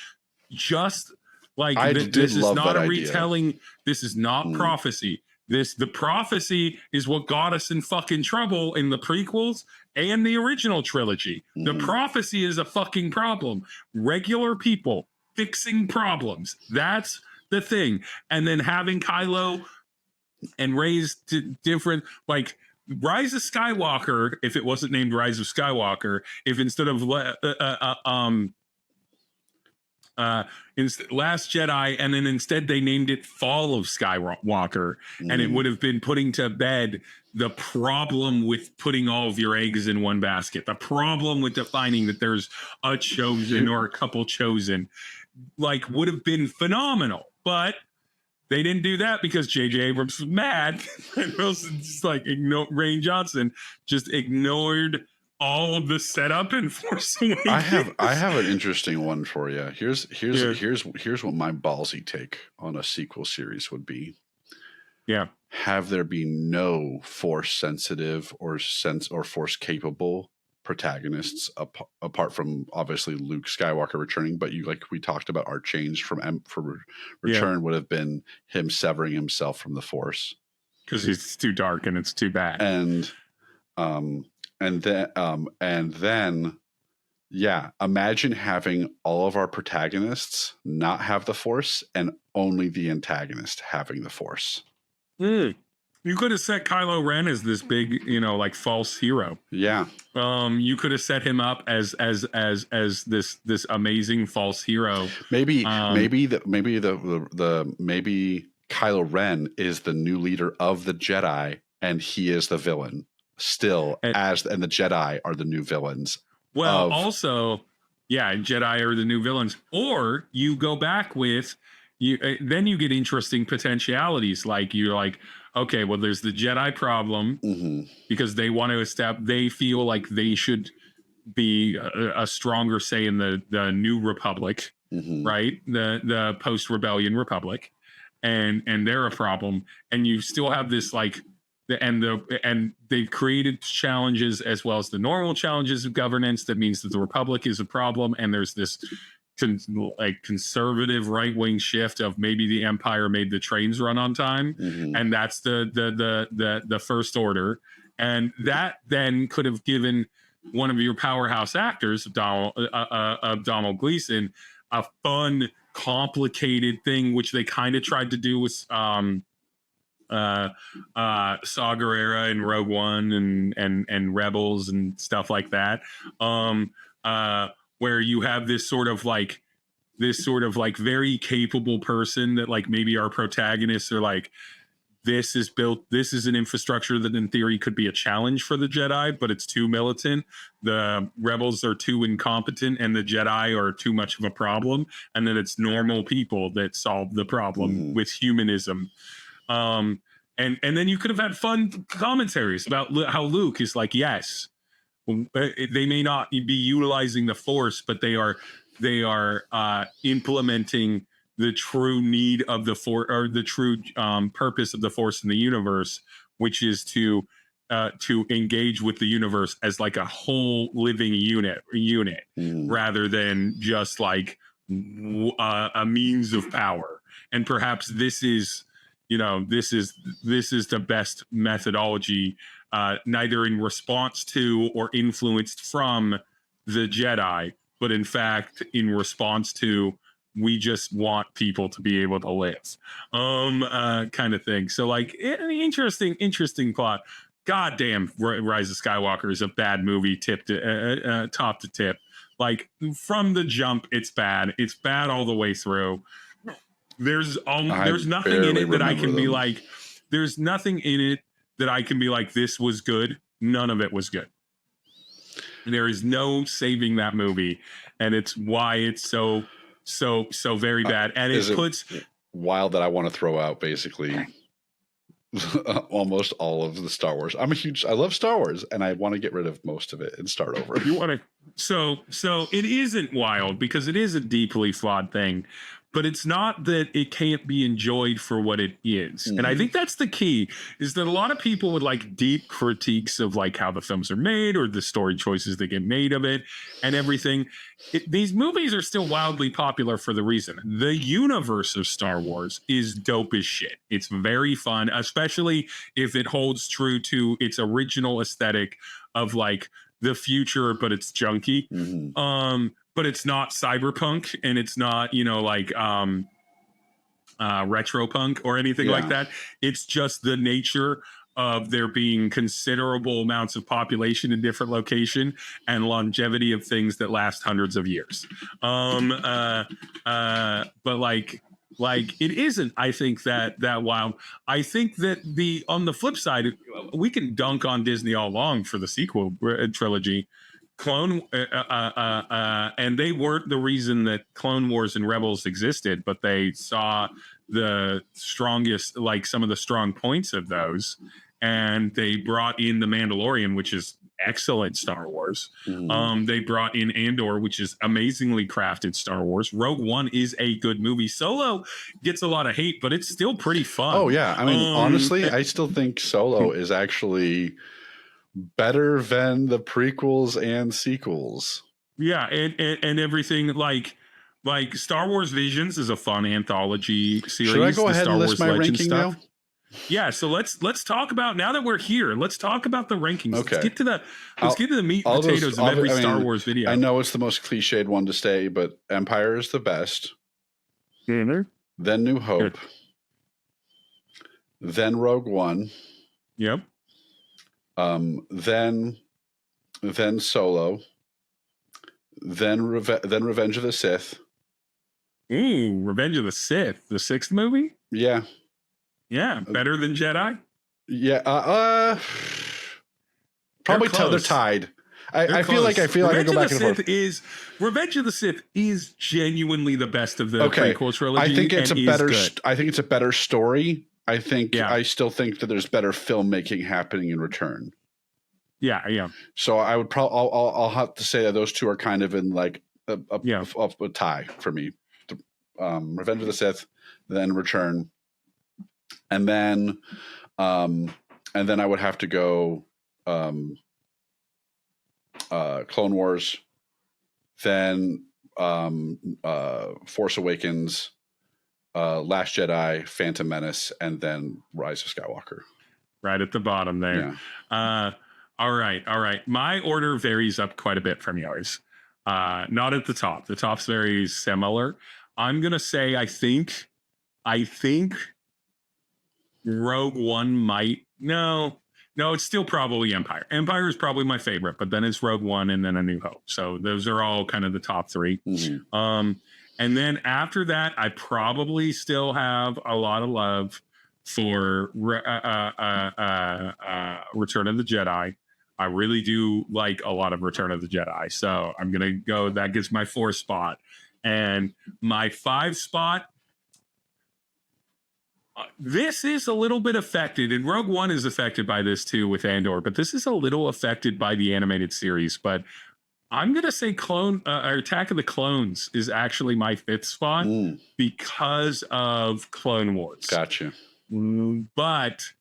Just like this is not a retelling. This is not prophecy. The prophecy is what got us in fucking trouble in the prequels and the original trilogy. The prophecy is a fucking problem. Regular people fixing problems. That's the thing. And then having Kylo and Rey's different, like Rise of Skywalker, if it wasn't named Rise of Skywalker, if instead of Last Jedi, and then instead they named it Fall of Skywalker, and it would have been putting to bed the problem with putting all of your eggs in one basket, the problem with defining that there's a chosen or a couple chosen, like would have been phenomenal. But they didn't do that because J.J. Abrams was mad, and Wilson just like Ryan Johnson just ignored all of the setup and Force Awakens. I have an interesting one for you. Here's what my ballsy take on a sequel series would be. Yeah. Have there be no Force sensitive or Force capable protagonists apart from obviously Luke Skywalker returning, but we talked about our change for return would have been him severing himself from the Force because he's too dark and it's too bad. And then, imagine having all of our protagonists not have the Force and only the antagonist having the Force. You could have set Kylo Ren as this big, like false hero. Yeah. You could have set him up as this amazing false hero. Maybe Kylo Ren is the new leader of the Jedi and he is the villain. And the Jedi are the new villains. Well, Jedi are the new villains. Or you go back with then you get interesting potentialities. Like you're like, okay, well, there's the Jedi problem because they want to they feel like they should be a stronger say in the New Republic, right? The post-rebellion Republic, and they're a problem. And you still have this like. And they've created challenges as well as the normal challenges of governance. That means that the Republic is a problem, and there's this conservative right-wing shift of maybe the Empire made the trains run on time, and that's the First Order, and that then could have given one of your powerhouse actors, Donald Gleason, a fun, complicated thing, which they kind of tried to do with Saw Gerrera and Rogue One and Rebels and stuff like that. Where you have this sort of like very capable person that like maybe our protagonists are like, this is an infrastructure that in theory could be a challenge for the Jedi, but it's too militant. The rebels are too incompetent and the Jedi are too much of a problem. And then it's normal people that solve the problem with humanism. And then you could have had fun commentaries about how Luke is like, yes, they may not be utilizing the Force, but they are implementing the true need of the Force, or the true purpose of the Force in the universe, which is to engage with the universe as like a whole living unit, rather than just like a means of power. And perhaps this is the best methodology, neither in response to or influenced from the Jedi, but in fact in response to, we just want people to be able to live, kind of thing. So like, interesting plot. God damn, Rise of Skywalker is a bad movie, top to tip. Like from the jump, it's bad. It's bad all the way through. There's nothing in it that I can be like, there's nothing in it that I can be like, this was good. None of it was good. There is no saving that movie. And it's why it's so very bad. And it puts wild that I want to throw out basically almost all of the Star Wars. I love Star Wars and I want to get rid of most of it and start over. You want to, so it isn't wild because it is a deeply flawed thing, but it's not that it can't be enjoyed for what it is. And I think that's the key, is that a lot of people would like deep critiques of like how the films are made or the story choices that get made of it and everything. These movies are still wildly popular for the reason. The universe of Star Wars is dope as shit. It's very fun, especially if it holds true to its original aesthetic of like the future, but it's junky. But it's not cyberpunk and it's not, retro punk or anything like that. It's just the nature of there being considerable amounts of population in different location and longevity of things that last hundreds of years. But like it isn't, I think that wild. I think that on the flip side, we can dunk on Disney all along for the sequel trilogy. And they weren't the reason that Clone Wars and Rebels existed, but they saw the strongest, like some of the strong points of those, and they brought in The Mandalorian, which is excellent Star Wars. They brought in Andor, which is amazingly crafted Star Wars. Rogue One is a good movie. Solo gets a lot of hate, but it's still pretty fun. Oh yeah, I mean, honestly, I still think Solo is actually better than the prequels and sequels. Yeah, and everything like Star Wars Visions is a fun anthology series. Should I go ahead and list my ranking now? Yeah, so let's talk about, now that we're here, let's talk about the rankings. Okay. Let's get to the meat and potatoes of every Star Wars video. I know it's the most cliched one to say, but Empire is the best. Then New Hope. Then Rogue One. Yep. Then Solo, then Revenge of the Sith. Ooh, Revenge of the Sith, the 6th movie? Yeah. Better than Jedi? Yeah, probably they're tied. I feel like I go back and forth. Revenge of the Sith is genuinely the best of the prequel trilogy. I think it's a better story. I still think that there's better filmmaking happening in Return. Yeah. So I would probably I'll have to say that those two are kind of in like a tie for me. Revenge of the Sith, then Return, and then I would have to go Clone Wars, then Force Awakens, Last Jedi, Phantom Menace, and then Rise of Skywalker. Right at the bottom there. Yeah. All right. My order varies up quite a bit from yours. Not at the top. The top's very similar. I'm gonna say I think Rogue One might no, it's still probably Empire. Empire is probably my favorite, but then it's Rogue One and then A New Hope. So those are all kind of the top three. And then after that, I probably still have a lot of love for Return of the Jedi. I really do like a lot of Return of the Jedi. So I'm gonna go. That gets my 4th spot, and my 5 spot. This is a little bit affected, and Rogue One is affected by this too with Andor, but this is a little affected by the animated series. But I'm gonna say Attack of the Clones is actually my 5th spot because of Clone Wars. Gotcha. But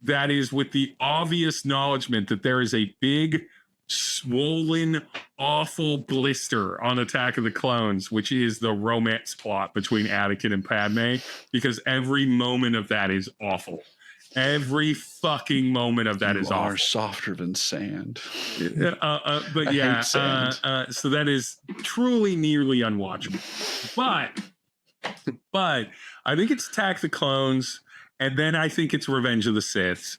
that is with the obvious acknowledgement that there is a big, swollen, awful blister on Attack of the Clones, which is the romance plot between Anakin and Padme, because every moment of that is awful. Every fucking moment of that is awful. You are softer than sand. But yeah, so that is truly nearly unwatchable. But I think it's Attack the Clones, and then I think it's Revenge of the Sith,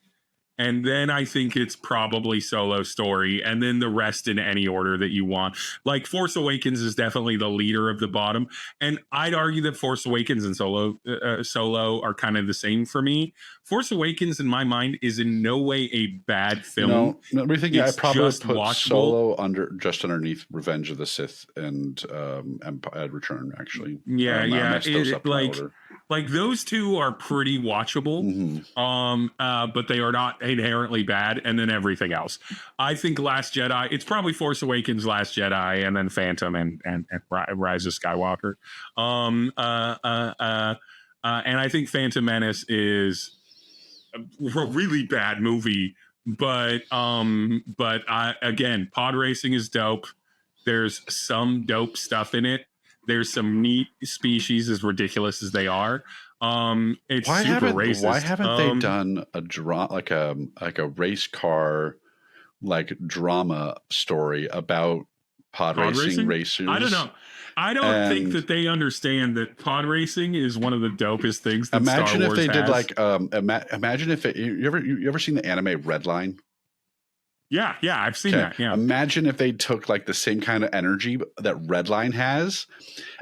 and then I think it's probably Solo Story, and then the rest in any order that you want. Like Force Awakens is definitely the leader of the bottom, and I'd argue that Force Awakens and Solo are kind of the same for me. Force Awakens, in my mind, is in no way a bad film. No, everything. I probably put Solo underneath Revenge of the Sith and Return. Actually, yeah. Like those two are pretty watchable, but they are not inherently bad. And then everything else, I think Last Jedi. It's probably Force Awakens, Last Jedi, and then Phantom and Rise of Skywalker. And I think Phantom Menace is a really bad movie, but again, pod racing is dope. There's some dope stuff in it. There's some neat species, as ridiculous as they are. It's super racist. Why haven't they done a like a race car drama story about pod racing racers? I don't know. I don't think that they understand that pod racing is one of the dopest things that Star Wars has. Imagine if they did imagine if you ever seen the anime Redline? Yeah, I've seen that. Yeah. Imagine if they took the same kind of energy that Redline has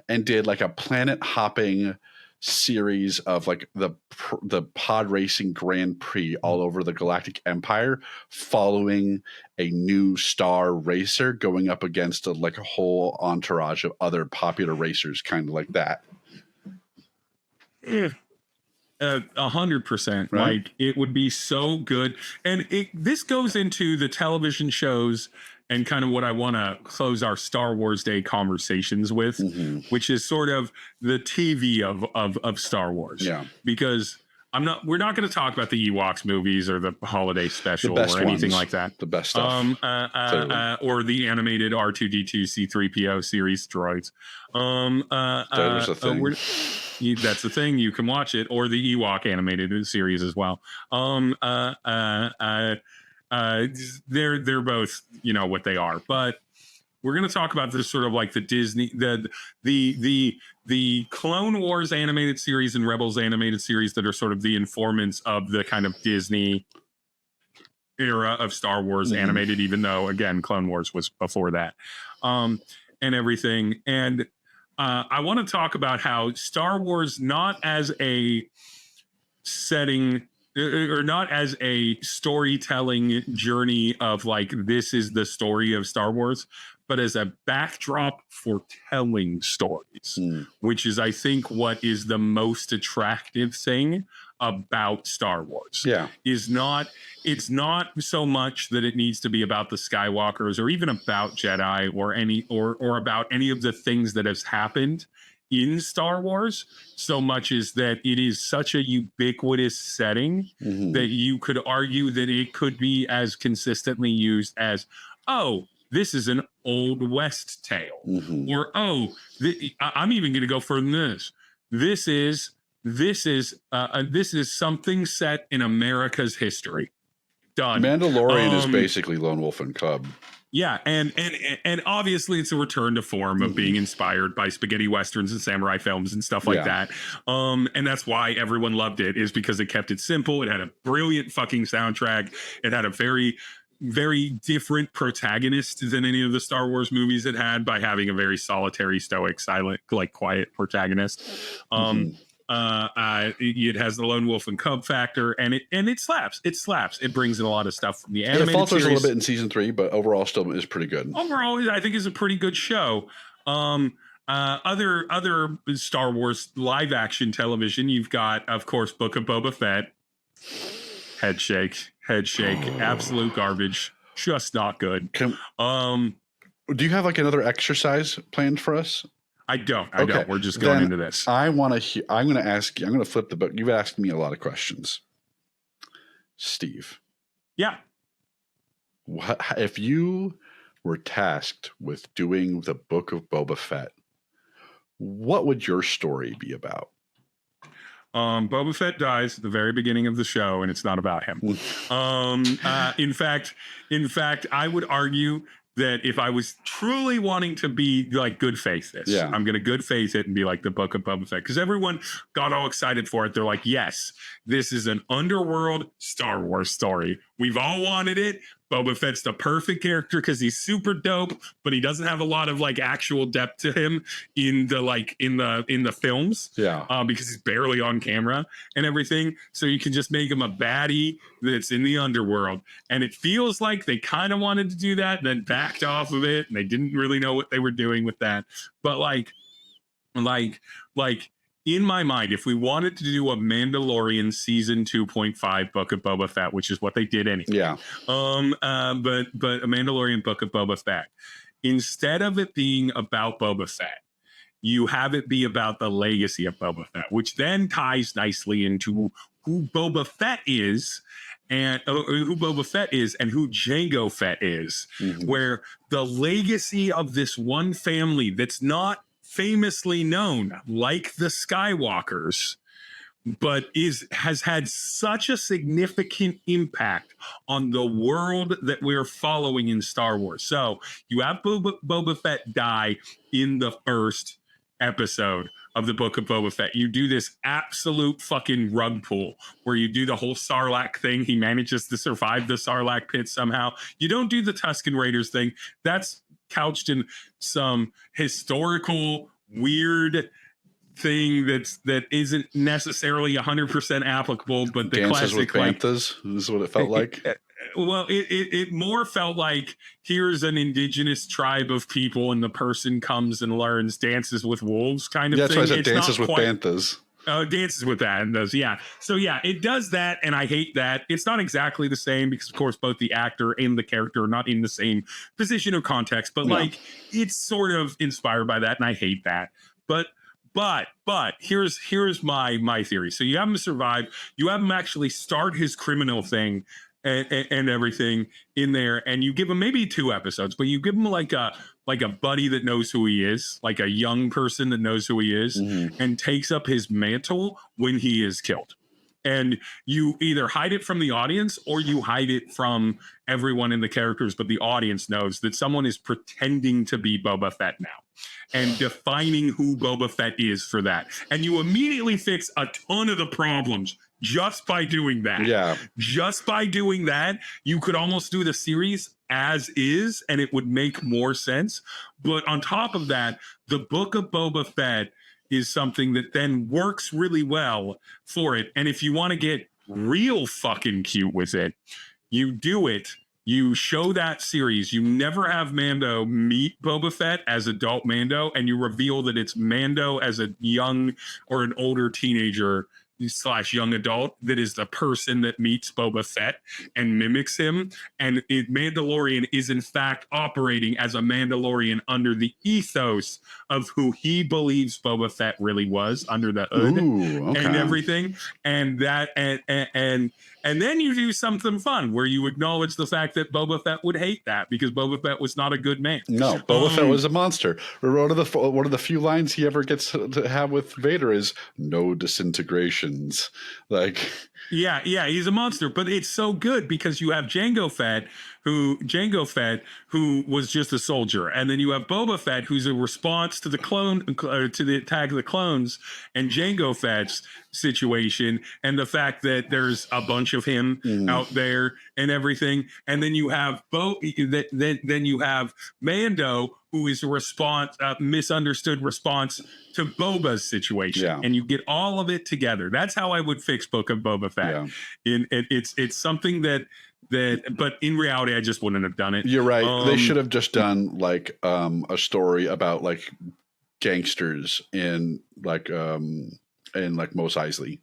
and did a planet hopping series of the pod racing Grand Prix all over the Galactic Empire, following a new star racer going up against a whole entourage of other popular racers, kind of like that. Yeah. 100%. Right? It would be so good. And this goes into the television shows and kind of what I want to close our Star Wars Day conversations with, which is sort of the TV of Star Wars. Yeah. Because we're not going to talk about the Ewoks movies or the holiday special or anything like that. The best stuff. Or the animated R2D2 C3PO series droids. There's a thing. That's the thing. You can watch it, or the Ewok animated series as well. They're both, what they are. But we're going to talk about this sort of the Disney, the Clone Wars animated series and Rebels animated series that are sort of the informants of the kind of Disney era of Star Wars animated, even though, again, Clone Wars was before that, and everything. And I want to talk about how Star Wars, not as a setting or not as a storytelling journey of this is the story of Star Wars, but as a backdrop for telling stories, which is, I think, what is the most attractive thing about Star Wars. Yeah. It's not so much that it needs to be about the Skywalkers or even about Jedi or about any of the things that has happened in Star Wars, so much as that it is such a ubiquitous setting that you could argue that it could be as consistently used as, this is an Old West tale, or I'm even going to go further than this. This is something set in America's history. Done. Mandalorian is basically Lone Wolf and Cub. Yeah, and obviously it's a return to form of being inspired by spaghetti westerns and samurai films and stuff like that. And that's why everyone loved it, is because it kept it simple. It had a brilliant fucking soundtrack. It had a very, very different protagonist than any of the Star Wars movies it had, by having a very solitary, stoic, silent, like quiet protagonist. It has the Lone Wolf and Cub factor, and it slaps. It slaps. It brings in a lot of stuff from the animated It falters series. a little bit in season 3, but overall still is pretty good. Overall, I think is a pretty good show. Other Star Wars live action television, you've got, of course, Book of Boba Fett. Head shake, absolute garbage. Just not good. Do you have like another exercise planned for us? I don't. We're just going into this. I'm going to ask you. I'm going to flip the book. You've asked me a lot of questions, Steve. Yeah. What if you were tasked with doing the Book of Boba Fett? What would your story be about? Boba Fett dies at the very beginning of the show, and it's not about him. In fact, I would argue that if I was truly wanting to be like good faith I'm going to good faith it and be like the Book of Boba Fett, because everyone got all excited for it. They're like, yes, this is an underworld Star Wars story. We've all wanted it. Boba Fett's the perfect character because he's super dope, but he doesn't have a lot of like actual depth to him in the films. Because he's barely on camera and everything. So you can just make him a baddie that's in the underworld. And it feels like they kind of wanted to do that, then backed off of it, and they didn't really know what they were doing with that. But like in my mind, if we wanted to do a Mandalorian season 2.5 Book of Boba Fett, which is what they did anyway. But a Mandalorian Book of Boba Fett, instead of it being about Boba Fett, you have it be about the legacy of Boba Fett, which then ties nicely into who Boba Fett is and who Jango Fett is, where the legacy of this one family that's not famously known like the Skywalkers, but has had such a significant impact on the world that we're following in Star Wars. So you have Boba Fett die in the first episode of the Book of Boba Fett. You do this absolute fucking rug pull where you do the whole Sarlacc thing. He manages to survive the Sarlacc pit somehow. You don't do the Tusken Raiders thing. That's couched in some historical weird thing that isn't necessarily 100% applicable, but the Dances classic with Banthas is what it felt like. Well, it more felt like here's an indigenous tribe of people, and the person comes and learns dances with wolves kind of thing. That's why I said dances with Banthas. Dances with that and does, yeah. So yeah, it does that, and I hate that. It's not exactly the same because, of course, both the actor and the character are not in the same position or context, but like it's sort of inspired by that, and I hate that. But here's my theory. So you have him survive. You have him actually start his criminal thing and everything in there, and you give him maybe 2 episodes, but you give him like a buddy that knows who he is, like a young person that knows who he is, and takes up his mantle when he is killed. And you either hide it from the audience or you hide it from everyone in the characters, but the audience knows that someone is pretending to be Boba Fett now and defining who Boba Fett is for that. And you immediately fix a ton of the problems just by doing that. Yeah. Just by doing that, you could almost do the series as is, and it would make more sense. But on top of that, the Book of Boba Fett is something that then works really well for it. And if you want to get real fucking cute with it, you do it. You show that series. You never have Mando meet Boba Fett as adult Mando, and you reveal that it's Mando as a young or an older teenager / young adult that is the person that meets Boba Fett and mimics him. And Mandalorian is in fact operating as a Mandalorian under the ethos of who he believes Boba Fett really was under the hood. And everything. And that and then you do something fun where you acknowledge the fact that Boba Fett would hate that because Boba Fett was not a good man. No, Boba Fett was a monster. One of the few lines he ever gets to have with Vader is "no disintegrations." Like, Yeah, he's a monster, but it's so good because you have Jango Fett, who was just a soldier, and then you have Boba Fett, who's a response to the to the attack of the clones, and Jango Fett's situation, and the fact that there's a bunch of him out there and everything, and then you have then you have Mando, who is a misunderstood response to Boba's situation, and you get all of it together. That's how I would fix Book of Boba Fett. It's something that but in reality, I just wouldn't have done it. You're right. They should have just done like a story about like gangsters in like Mos Eisley.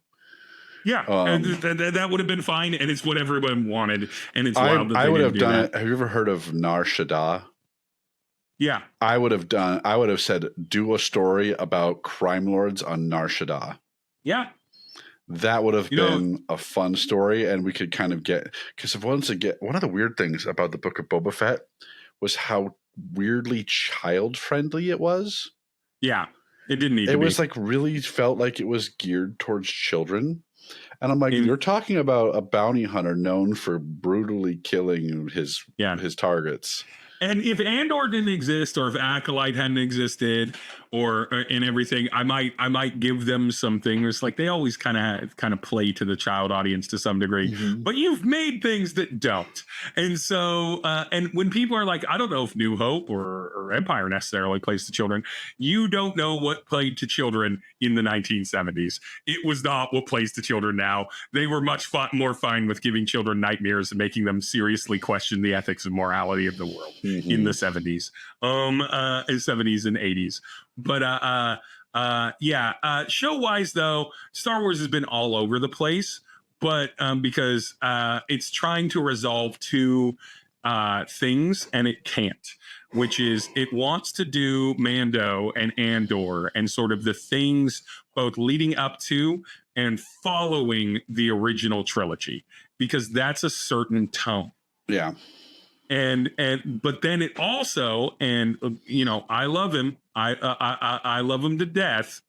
Yeah, and that would have been fine, and it's what everyone wanted, and it's wild that I would have done that. it. Have you ever heard of Nar Shaddaa? Yeah, I would have said, do a story about crime lords on Nar Shaddaa. Yeah. That would have been a fun story, and we could kind of get, because one of the weird things about the Book of Boba Fett was how weirdly child friendly it was. Yeah, it didn't need to be. It was like really felt like it was geared towards children. And I'm like, you're talking about a bounty hunter known for brutally killing his targets. And if Andor didn't exist, or if Acolyte hadn't existed, or and everything, I might give them something. It's like they always kind of play to the child audience to some degree, but you've made things that don't. And so, and when people are like, I don't know if New Hope or Empire necessarily plays to children, you don't know what played to children in the 1970s. It was not what plays to children now. They were much more fine with giving children nightmares and making them seriously question the ethics and morality of the world in the 70s, 70s and 80s. But show wise though, Star Wars has been all over the place, but because it's trying to resolve two things and it can't, which is it wants to do Mando and Andor and sort of the things both leading up to and following the original trilogy, because that's a certain tone. Yeah. But then it also, and I love him. I love him to death.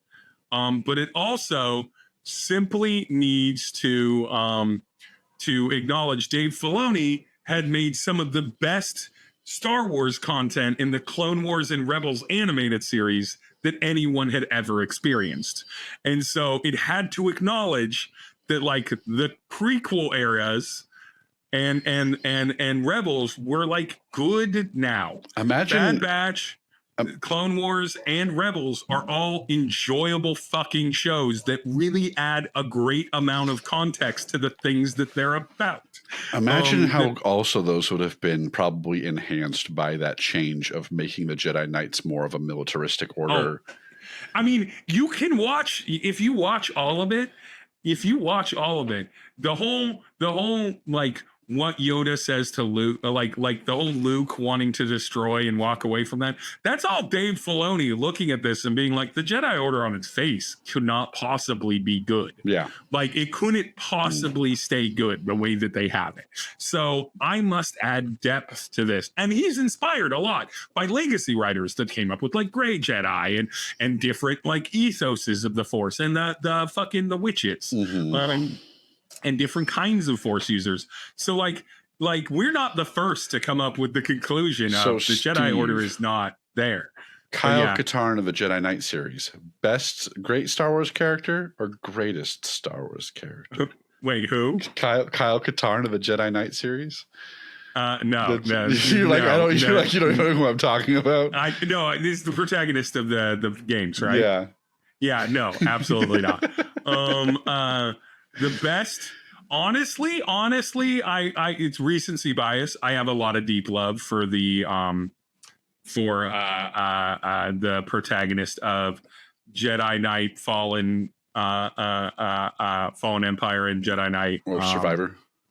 But it also simply needs to acknowledge Dave Filoni had made some of the best Star Wars content in the Clone Wars and Rebels animated series that anyone had ever experienced. And so it had to acknowledge that like the prequel eras and Rebels were like good now. Imagine Bad Batch, Clone Wars, and Rebels are all enjoyable fucking shows that really add a great amount of context to the things that they're about. Imagine how also those would have been probably enhanced by that change of making the Jedi Knights more of a militaristic order. I mean, you can watch, if you watch all of it, the whole like what Yoda says to Luke, like the whole Luke wanting to destroy and walk away from that, that's all Dave Filoni looking at this and being like, the Jedi Order on its face could not possibly be good. Yeah. Like it couldn't possibly stay good the way that they have it. So I must add depth to this. And he's inspired a lot by legacy writers that came up with like Grey Jedi and different like ethoses of the Force and the witches. And different kinds of Force users. So like we're not the first to come up with the conclusion of the Jedi Order is not there. Kyle Katarn of the Jedi Knight series. Best great Star Wars character or greatest Star Wars character? Wait, who? Kyle Katarn of the Jedi Knight series? No. You don't even know who I'm talking about. No, this is the protagonist of the games, right? Yeah. Yeah, no, absolutely not. The best, honestly, I it's recency bias. I have a lot of deep love for the protagonist of Jedi Knight, Fallen Empire, and Jedi Knight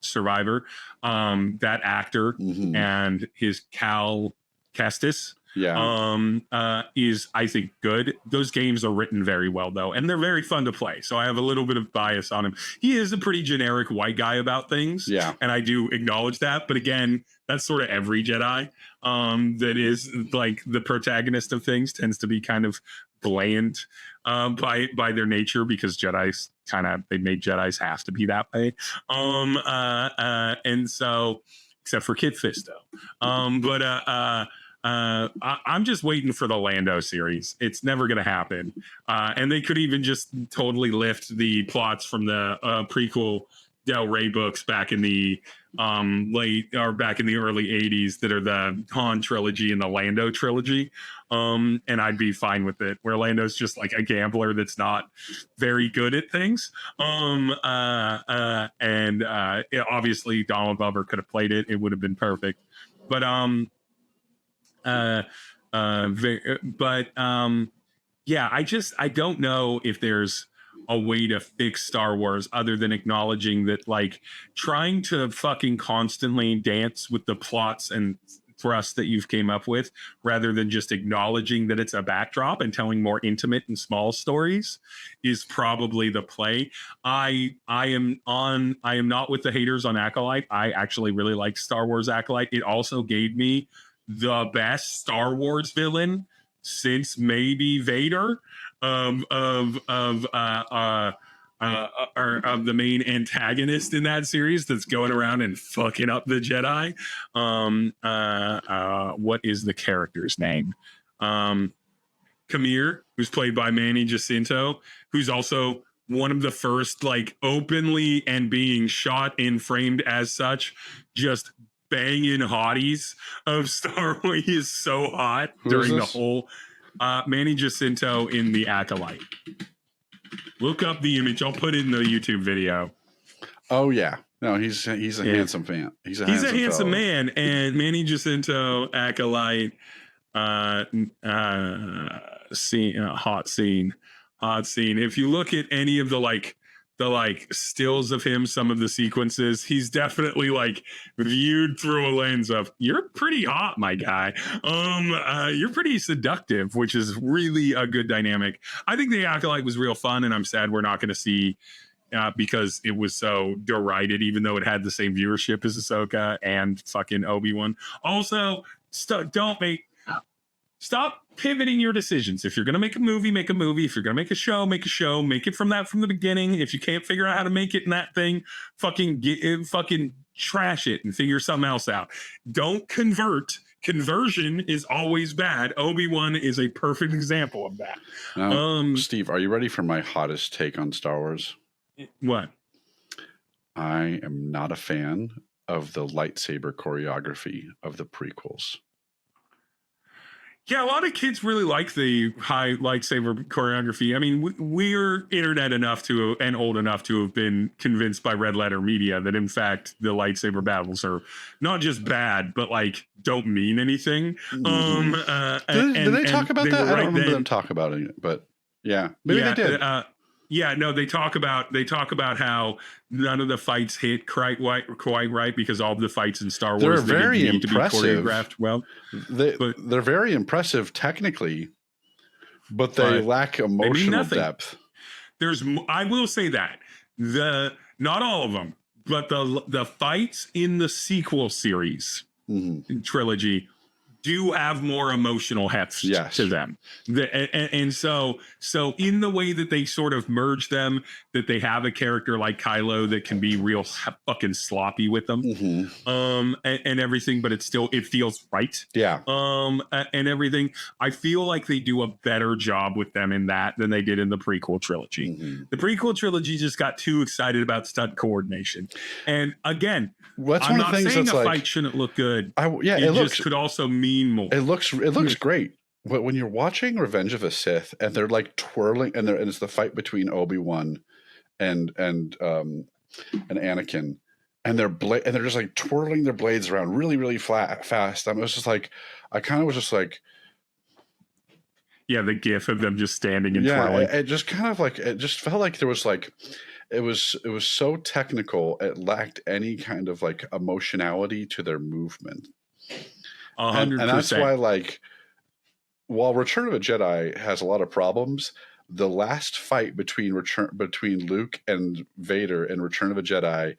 Survivor. That actor and his Cal Kestis. Is I think good. Those games are written very well though, and they're very fun to play. So I have a little bit of bias on him. He is a pretty generic white guy about things, and I do acknowledge that. But again, that's sort of every Jedi that is like the protagonist of things tends to be kind of bland by their nature, because Jedi's they made Jedis have to be that way. And so, except for Kit Fisto. I'm just waiting for the Lando series. It's never going to happen. And they could even just totally lift the plots from the prequel Del Rey books back in the back in the early 80s that are the Han trilogy and the Lando trilogy. And I'd be fine with it, where Lando's just like a gambler that's not very good at things. Obviously Donald Glover could have played it. It would have been perfect. But yeah, I don't know if there's a way to fix Star Wars other than acknowledging that, like, trying to fucking constantly dance with the plots and thrusts that you've came up with, rather than just acknowledging that it's a backdrop and telling more intimate and small stories, is probably the play. I am not with the haters on Acolyte. I actually really like Star Wars Acolyte. It also gave me the best Star Wars villain since maybe Vader, of the main antagonist in that series that's going around and fucking up the Jedi. What is the character's name? Kamir, who's played by Manny Jacinto, who's also one of the first, like, openly and being shot and framed as such, just banging hotties of Star Wars. He is so hot during the whole Manny Jacinto in The Acolyte. Look up the image. I'll put it in the YouTube video. Oh yeah, no, he's a handsome fan. He's a handsome man, and Manny Jacinto Acolyte hot scene. If you look at any of the stills of him, some of the sequences, he's definitely like viewed through a lens of, you're pretty hot, my guy. You're pretty seductive, which is really a good dynamic. I think The Acolyte was real fun, and I'm sad we're not going to see, because it was so derided, even though it had the same viewership as Ahsoka and fucking Obi-Wan. Also, stop pivoting your decisions. If you're going to make a movie, make a movie. If you're going to make a show, make a show. Make it from the beginning. If you can't figure out how to make it in that thing, fucking trash it and figure something else out. Don't convert. Conversion is always bad. Obi-Wan is a perfect example of that. Now, Steve, are you ready for my hottest take on Star Wars? What? I am not a fan of the lightsaber choreography of the prequels. Yeah, a lot of kids really like the high lightsaber choreography. I mean, we're internet enough and old enough to have been convinced by red letter media that, in fact, the lightsaber battles are not just bad, but like don't mean anything. Mm-hmm. Did they talk about that? I don't remember them talk about it, but yeah, maybe they did. They talk about how none of the fights hit quite right, because all of the fights in Star Wars are very impressive. To be choreographed well. They're very impressive technically, but they lack emotional depth. I will say that not all of them, but the fights in the sequel series trilogy do have more emotional heft to them. So in the way that they sort of merge them, that they have a character like Kylo that can be real fucking sloppy with them, and everything, but it feels right. Yeah. And everything. I feel like they do a better job with them in that than they did in the prequel trilogy. The prequel trilogy just got too excited about stunt coordination. And again, I'm not saying a fight shouldn't look good. It could also mean more. It looks great. But when you're watching Revenge of the Sith and they're like twirling, and it's the fight between Obi-Wan and Anakin, and they're just like twirling their blades around really, really fast. I kind of was just like, yeah, the gif of them just standing and twirling. It just kind of like, it just felt like there was like, it was so technical. It lacked any kind of like emotionality to their movement. 100%. And that's why, like, while Return of a Jedi has a lot of problems, the last fight between Luke and Vader in Return of a Jedi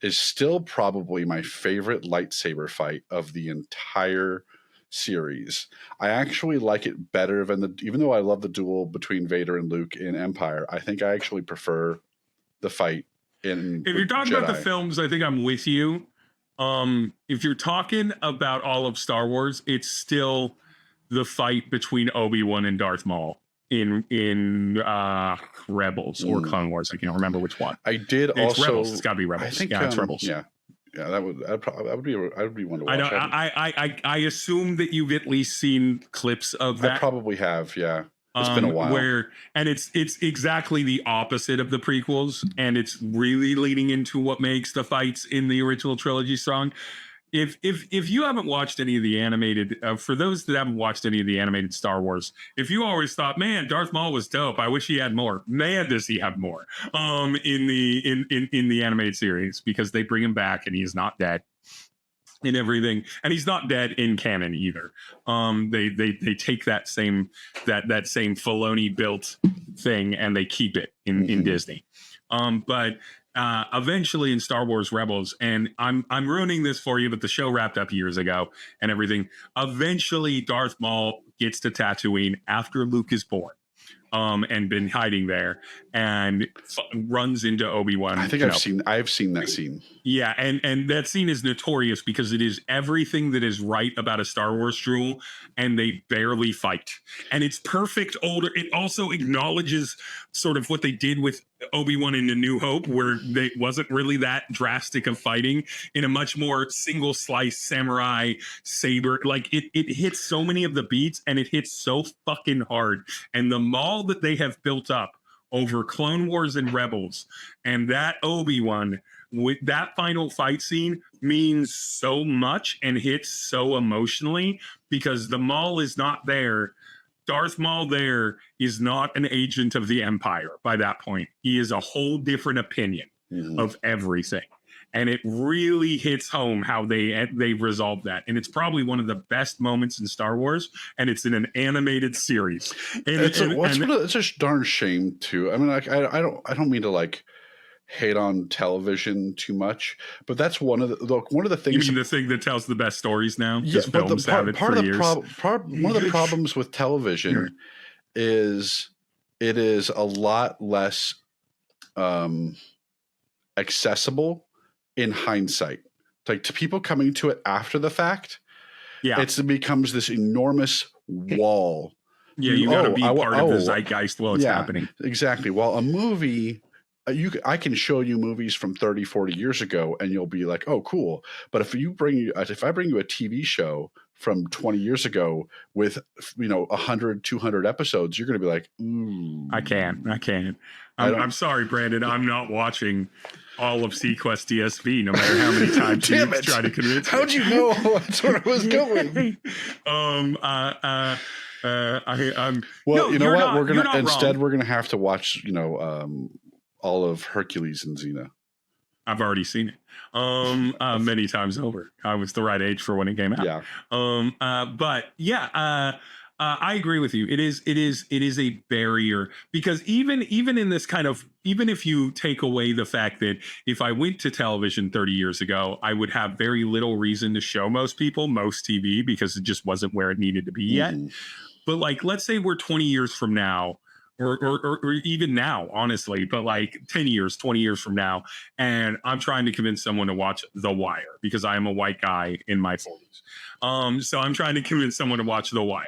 is still probably my favorite lightsaber fight of the entire series. I actually like it better than even though I love the duel between Vader and Luke in Empire, I think I actually prefer the fight in. If you're talking about the Jedi. films, I think I'm with you. If you're talking about all of Star Wars, it's still the fight between Obi-Wan and Darth Maul in Rebels or Clone Wars. I can't remember which one. I did It's also. Rebels. It's got to be Rebels. I think it's Rebels. Yeah, that would. I would be one to watch. I assume that you've at least seen clips of that. I probably have. Yeah, it's been a while. It's exactly the opposite of the prequels, and it's really leading into what makes the fights in the original trilogy strong. If you haven't watched any of the animated, for those that haven't watched any of the animated Star Wars, if you always thought, man, Darth Maul was dope, I wish he had more. Man, does he have more? In the animated series, because they bring him back and he's not dead and everything, and he's not dead in canon either. They take that same Filoni built thing and they keep it in Disney. But eventually in Star Wars Rebels, and I'm ruining this for you, but the show wrapped up years ago and everything. Eventually, Darth Maul gets to Tatooine after Luke is born, and been hiding there, and runs into Obi-Wan. I think I've seen that scene. Yeah, and that scene is notorious because it is everything that is right about a Star Wars drool, and they barely fight. And it's perfect older. It also acknowledges sort of what they did with Obi-Wan in A New Hope, where they wasn't really that drastic of fighting, in a much more single slice samurai saber. Like it hits so many of the beats, and it hits so fucking hard. And the Maul that they have built up over Clone Wars and Rebels, and that Obi-Wan with that final fight scene means so much and hits so emotionally, because the Maul is not there. Darth Maul there is not an agent of the Empire by that point. He is a whole different opinion of everything. And it really hits home how they've resolved that. And it's probably one of the best moments in Star Wars, and it's in an animated series. It's a darn shame too. I mean, like, I don't mean to like hate on television too much, but that's one of the things. You mean the thing that tells the best stories now? Yeah, but one of the years. problems with television is it is a lot less accessible in hindsight. Like, to people coming to it after the fact, it becomes this enormous wall. Yeah, you got to be part of the zeitgeist while it's happening. Exactly. While a movie, I can show you movies from 30, 40 years ago, and you'll be like, oh, cool. But if I bring you a TV show from 20 years ago with 100, 200 episodes, you're going to be like, ooh. I can't. I'm sorry, Brandon. I'm not watching all of Sequest DSV, no matter how many times you try to convince me. How'd you know that's where I was going? Well, you know what? We're gonna have to watch, all of Hercules and Xena. I've already seen it many times over. I was the right age for when it came out. Yeah. I agree with you. It is a barrier, because even in this kind of, even if you take away the fact that if I went to television 30 years ago, I would have very little reason to show most people most TV, because it just wasn't where it needed to be yet. But like, let's say we're 20 years from now, or even now, honestly, but like 10 years, 20 years from now, and I'm trying to convince someone to watch The Wire, because I am a white guy in my 40s. So I'm trying to convince someone to watch The Wire.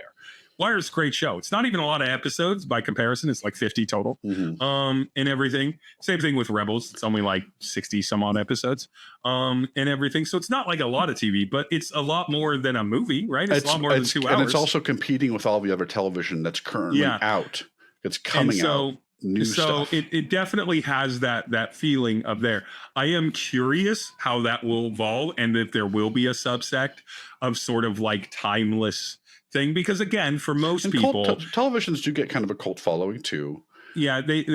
Wire's a great show. It's not even a lot of episodes by comparison. It's like 50 total, and everything. Same thing with Rebels. It's only like 60 some odd episodes, and everything. So it's not like a lot of TV, but it's a lot more than a movie, right? It's a lot more than 2 hours. And it's also competing with all the other television that's currently out. It's coming out. New stuff. It definitely has that feeling of there. I am curious how that will evolve, and if there will be a subsect of sort of like timeless thing, because again, for most people, televisions do get kind of a cult following too. Yeah, they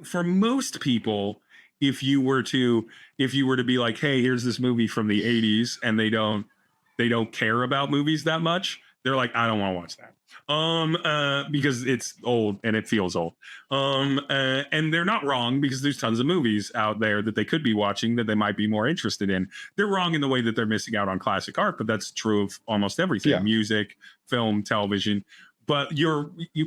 for most people, if you were to be like, hey, here's this movie from the 80s, and they don't care about movies that much, they're like, I don't want to watch that. Because it's old and it feels old. And they're not wrong, because there's tons of movies out there that they could be watching that they might be more interested in. They're wrong in the way that they're missing out on classic art, but that's true of almost everything. Music, film, television. but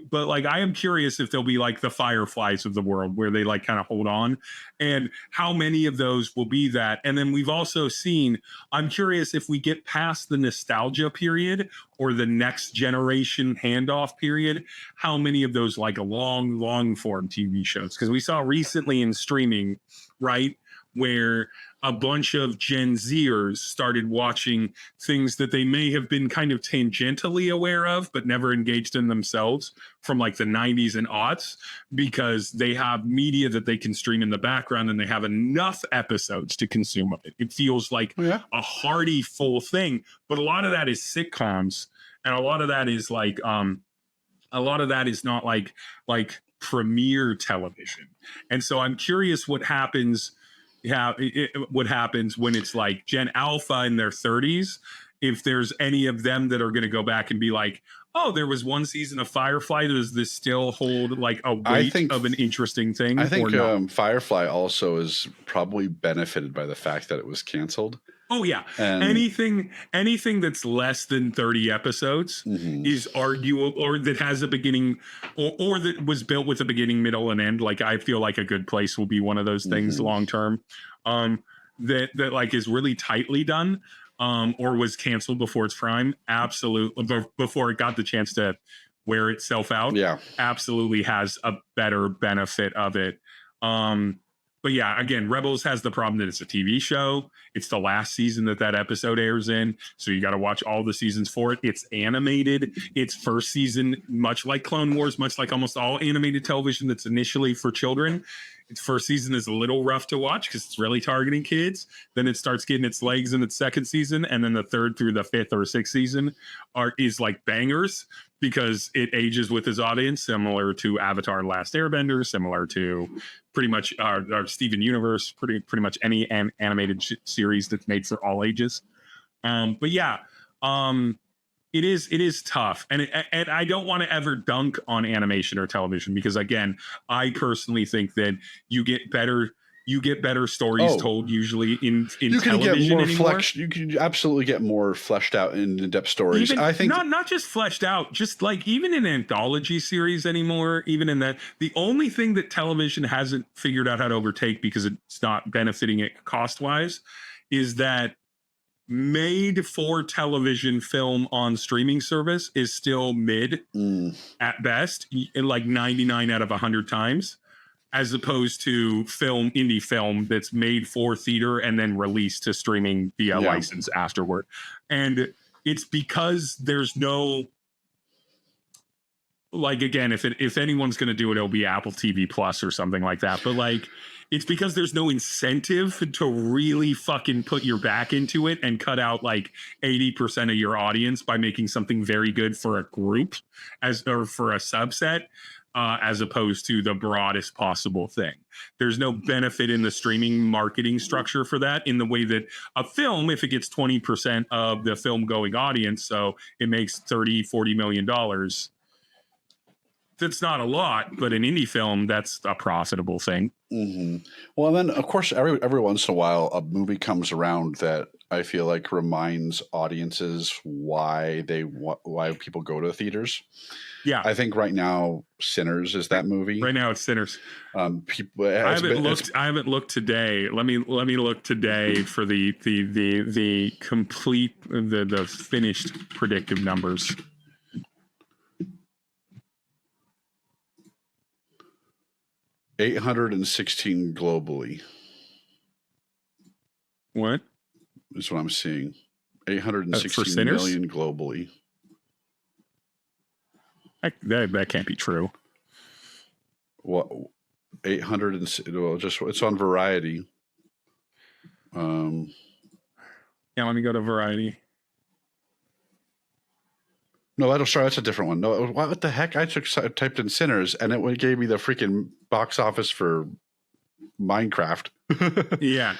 but like I am curious if there'll be like the Fireflies of the world where they like kind of hold on, and how many of those will be that. And then we've also seen, I'm curious if we get past the nostalgia period or the next generation handoff period, how many of those like long form TV shows, because we saw recently in streaming, right, where a bunch of Gen Zers started watching things that they may have been kind of tangentially aware of, but never engaged in themselves, from like the 90s and aughts, because they have media that they can stream in the background and they have enough episodes to consume of it. It feels like a hearty full thing, but a lot of that is sitcoms, and a lot of that is like, a lot of that is not like premiere television. And so I'm curious what happens. What happens when it's like Gen Alpha in their 30s, if there's any of them that are going to go back and be like, oh, there was one season of Firefly. Does this still hold like a weight of an interesting thing? I think Firefly also is probably benefited by the fact that it was canceled. Oh yeah, and anything that's less than 30 episodes is arguable, or that has a beginning, or that was built with a beginning, middle, and end. Like I feel like A Good Place will be one of those things long term, that like is really tightly done, or was canceled before its prime. Absolutely, before it got the chance to wear itself out. Yeah, absolutely has a better benefit of it. But yeah, again, Rebels has the problem that it's a TV show. It's the last season that episode airs in, so you got to watch all the seasons for it. It's animated. Its first season, much like Clone Wars, much like almost all animated television that's initially for children, its first season is a little rough to watch because it's really targeting kids. Then it starts getting its legs in its second season, and then the third through the fifth or sixth season is like bangers, because it ages with his audience, similar to Avatar: Last Airbender, similar to pretty much our Steven Universe, pretty much any animated series that's made for all ages. But yeah, it is tough, and I don't want to ever dunk on animation or television, because again, I personally think that you get better stories told usually in you can television get more you can absolutely get more fleshed out and in-depth stories. Even, I think not just fleshed out, just like even in anthology series anymore, even in that, the only thing that television hasn't figured out how to overtake, because it's not benefiting it cost wise, is that made for television film on streaming service is still mid at best, in like 99 out of 100 times, as opposed to indie film that's made for theater and then released to streaming via license afterward. And it's because there's no, like, again, if anyone's going to do it, it'll be Apple TV Plus or something like that. But like, it's because there's no incentive to really fucking put your back into it and cut out like 80% of your audience by making something very good for a group or for a subset. As opposed to the broadest possible thing. There's no benefit in the streaming marketing structure for that, in the way that a film, if it gets 20% of the film going audience, so it makes $30-40 million, that's not a lot, but an indie film, that's a profitable thing. Well, and then of course, every once in a while, a movie comes around that I feel like reminds audiences why people go to the theaters. Yeah, I think right now Sinners is that movie. Right now it's Sinners. I haven't looked today. Let me look today for the complete the finished predictive numbers. $816 globally. What? Is what I'm seeing. 816 million globally. That can't be true. What? 800 well, just it's on Variety. Yeah, let me go to Variety. No, that's a different one. No, what the heck? I typed in Sinners, and it gave me the freaking box office for Minecraft. yeah.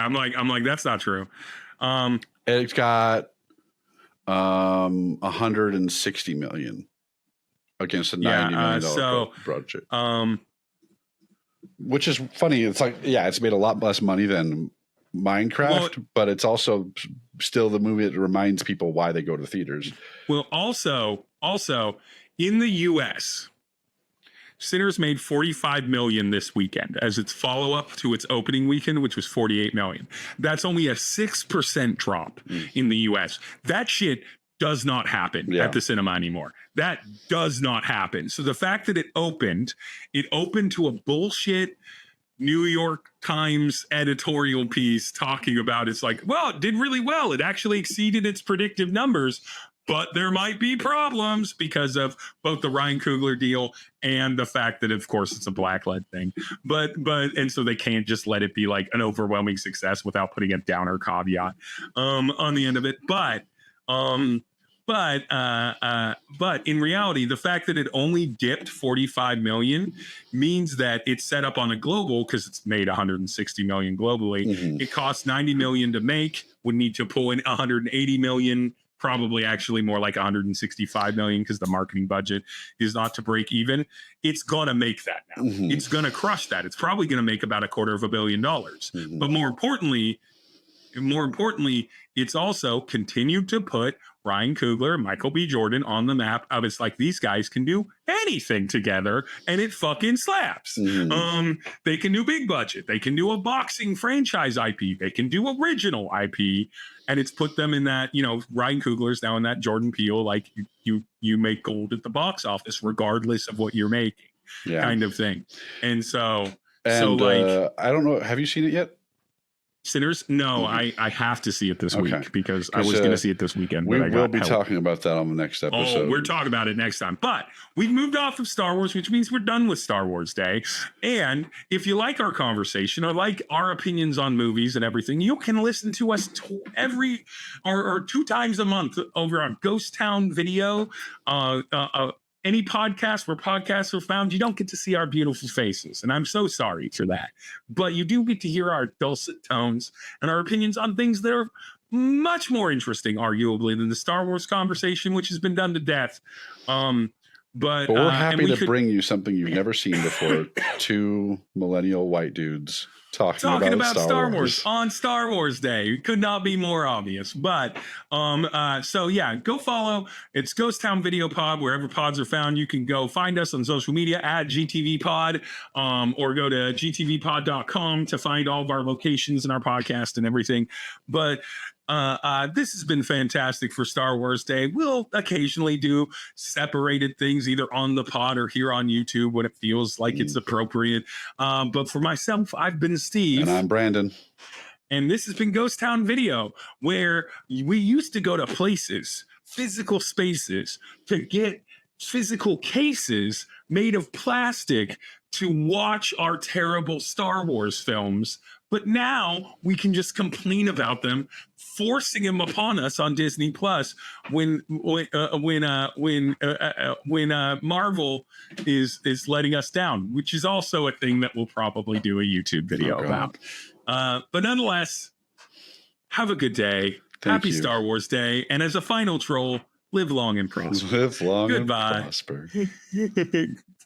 I'm like, that's not true. It's got 160 million against a $90 million budget. Which is funny. It's like, it's made a lot less money than Minecraft, but it's also still the movie that reminds people why they go to theaters. Well, also In the U.S., Sinners made 45 million this weekend as its follow-up to its opening weekend, which was 48 million. That's only a 6% drop in the US. That shit does not happen at the cinema anymore. That does not happen. So the fact that it opened to a bullshit New York Times editorial piece talking about it's like, well, it did really well. It actually exceeded its predictive numbers. But there might be problems because of both the Ryan Coogler deal and the fact that, of course, it's a blacklead thing. And so they can't just let it be like an overwhelming success without putting a downer caveat on the end of it. But in reality, the fact that it only dipped 45 million means that it's set up on a global, because it's made 160 million globally. It costs 90 million to make, would need to pull in 180 million. Probably actually more like 165 million because the marketing budget is not to break even. It's going to make that now. It's going to crush that. It's probably going to make about $250 million. But more importantly, it's also continued to put Ryan Coogler and Michael B. Jordan on the map of it's like these guys can do anything together and it fucking slaps. They can do big budget. They can do a boxing franchise IP. They can do original IP. And it's put them in that, Ryan Coogler's now in that Jordan Peele, like you make gold at the box office regardless of what you're making kind of thing. And so I don't know. Have you seen it yet? Sinners? No, I have to see it this week because I was going to see it this weekend. We will be talking about that on the next episode. Oh, we're talking about it next time. But we've moved off of Star Wars, which means we're done with Star Wars Day. And if you like our conversation or like our opinions on movies and everything, you can listen to us every or 2 times a month over on Ghost Town Video. Any podcast where podcasts are found, you don't get to see our beautiful faces. And I'm so sorry for that. But you do get to hear our dulcet tones and our opinions on things that are much more interesting, arguably, than the Star Wars conversation, which has been done to death. But we're happy to bring you something you've never seen before. 2 millennial white dudes talking about Star Wars on Star Wars Day. Could not be more obvious. But so yeah, go follow. It's Ghost Town Video Pod wherever pods are found. You can go find us on social media at GTV Pod, or go to gtvpod.com to find all of our locations and our podcast and everything. But this has been fantastic for Star Wars Day. We'll occasionally do separated things either on the pod or here on YouTube when it feels like it's appropriate. But for myself, I've been Steve. And I'm Brandon. And this has been Ghost Town Video, where we used to go to places, physical spaces, to get physical cases made of plastic to watch our terrible Star Wars films. But now we can just complain about them, forcing them upon us on Disney Plus when Marvel is letting us down, which is also a thing that we'll probably do a YouTube video about. But nonetheless, have a good day. Happy Star Wars Day. And as a final troll, live long and prosper. Live long Goodbye. and prosper.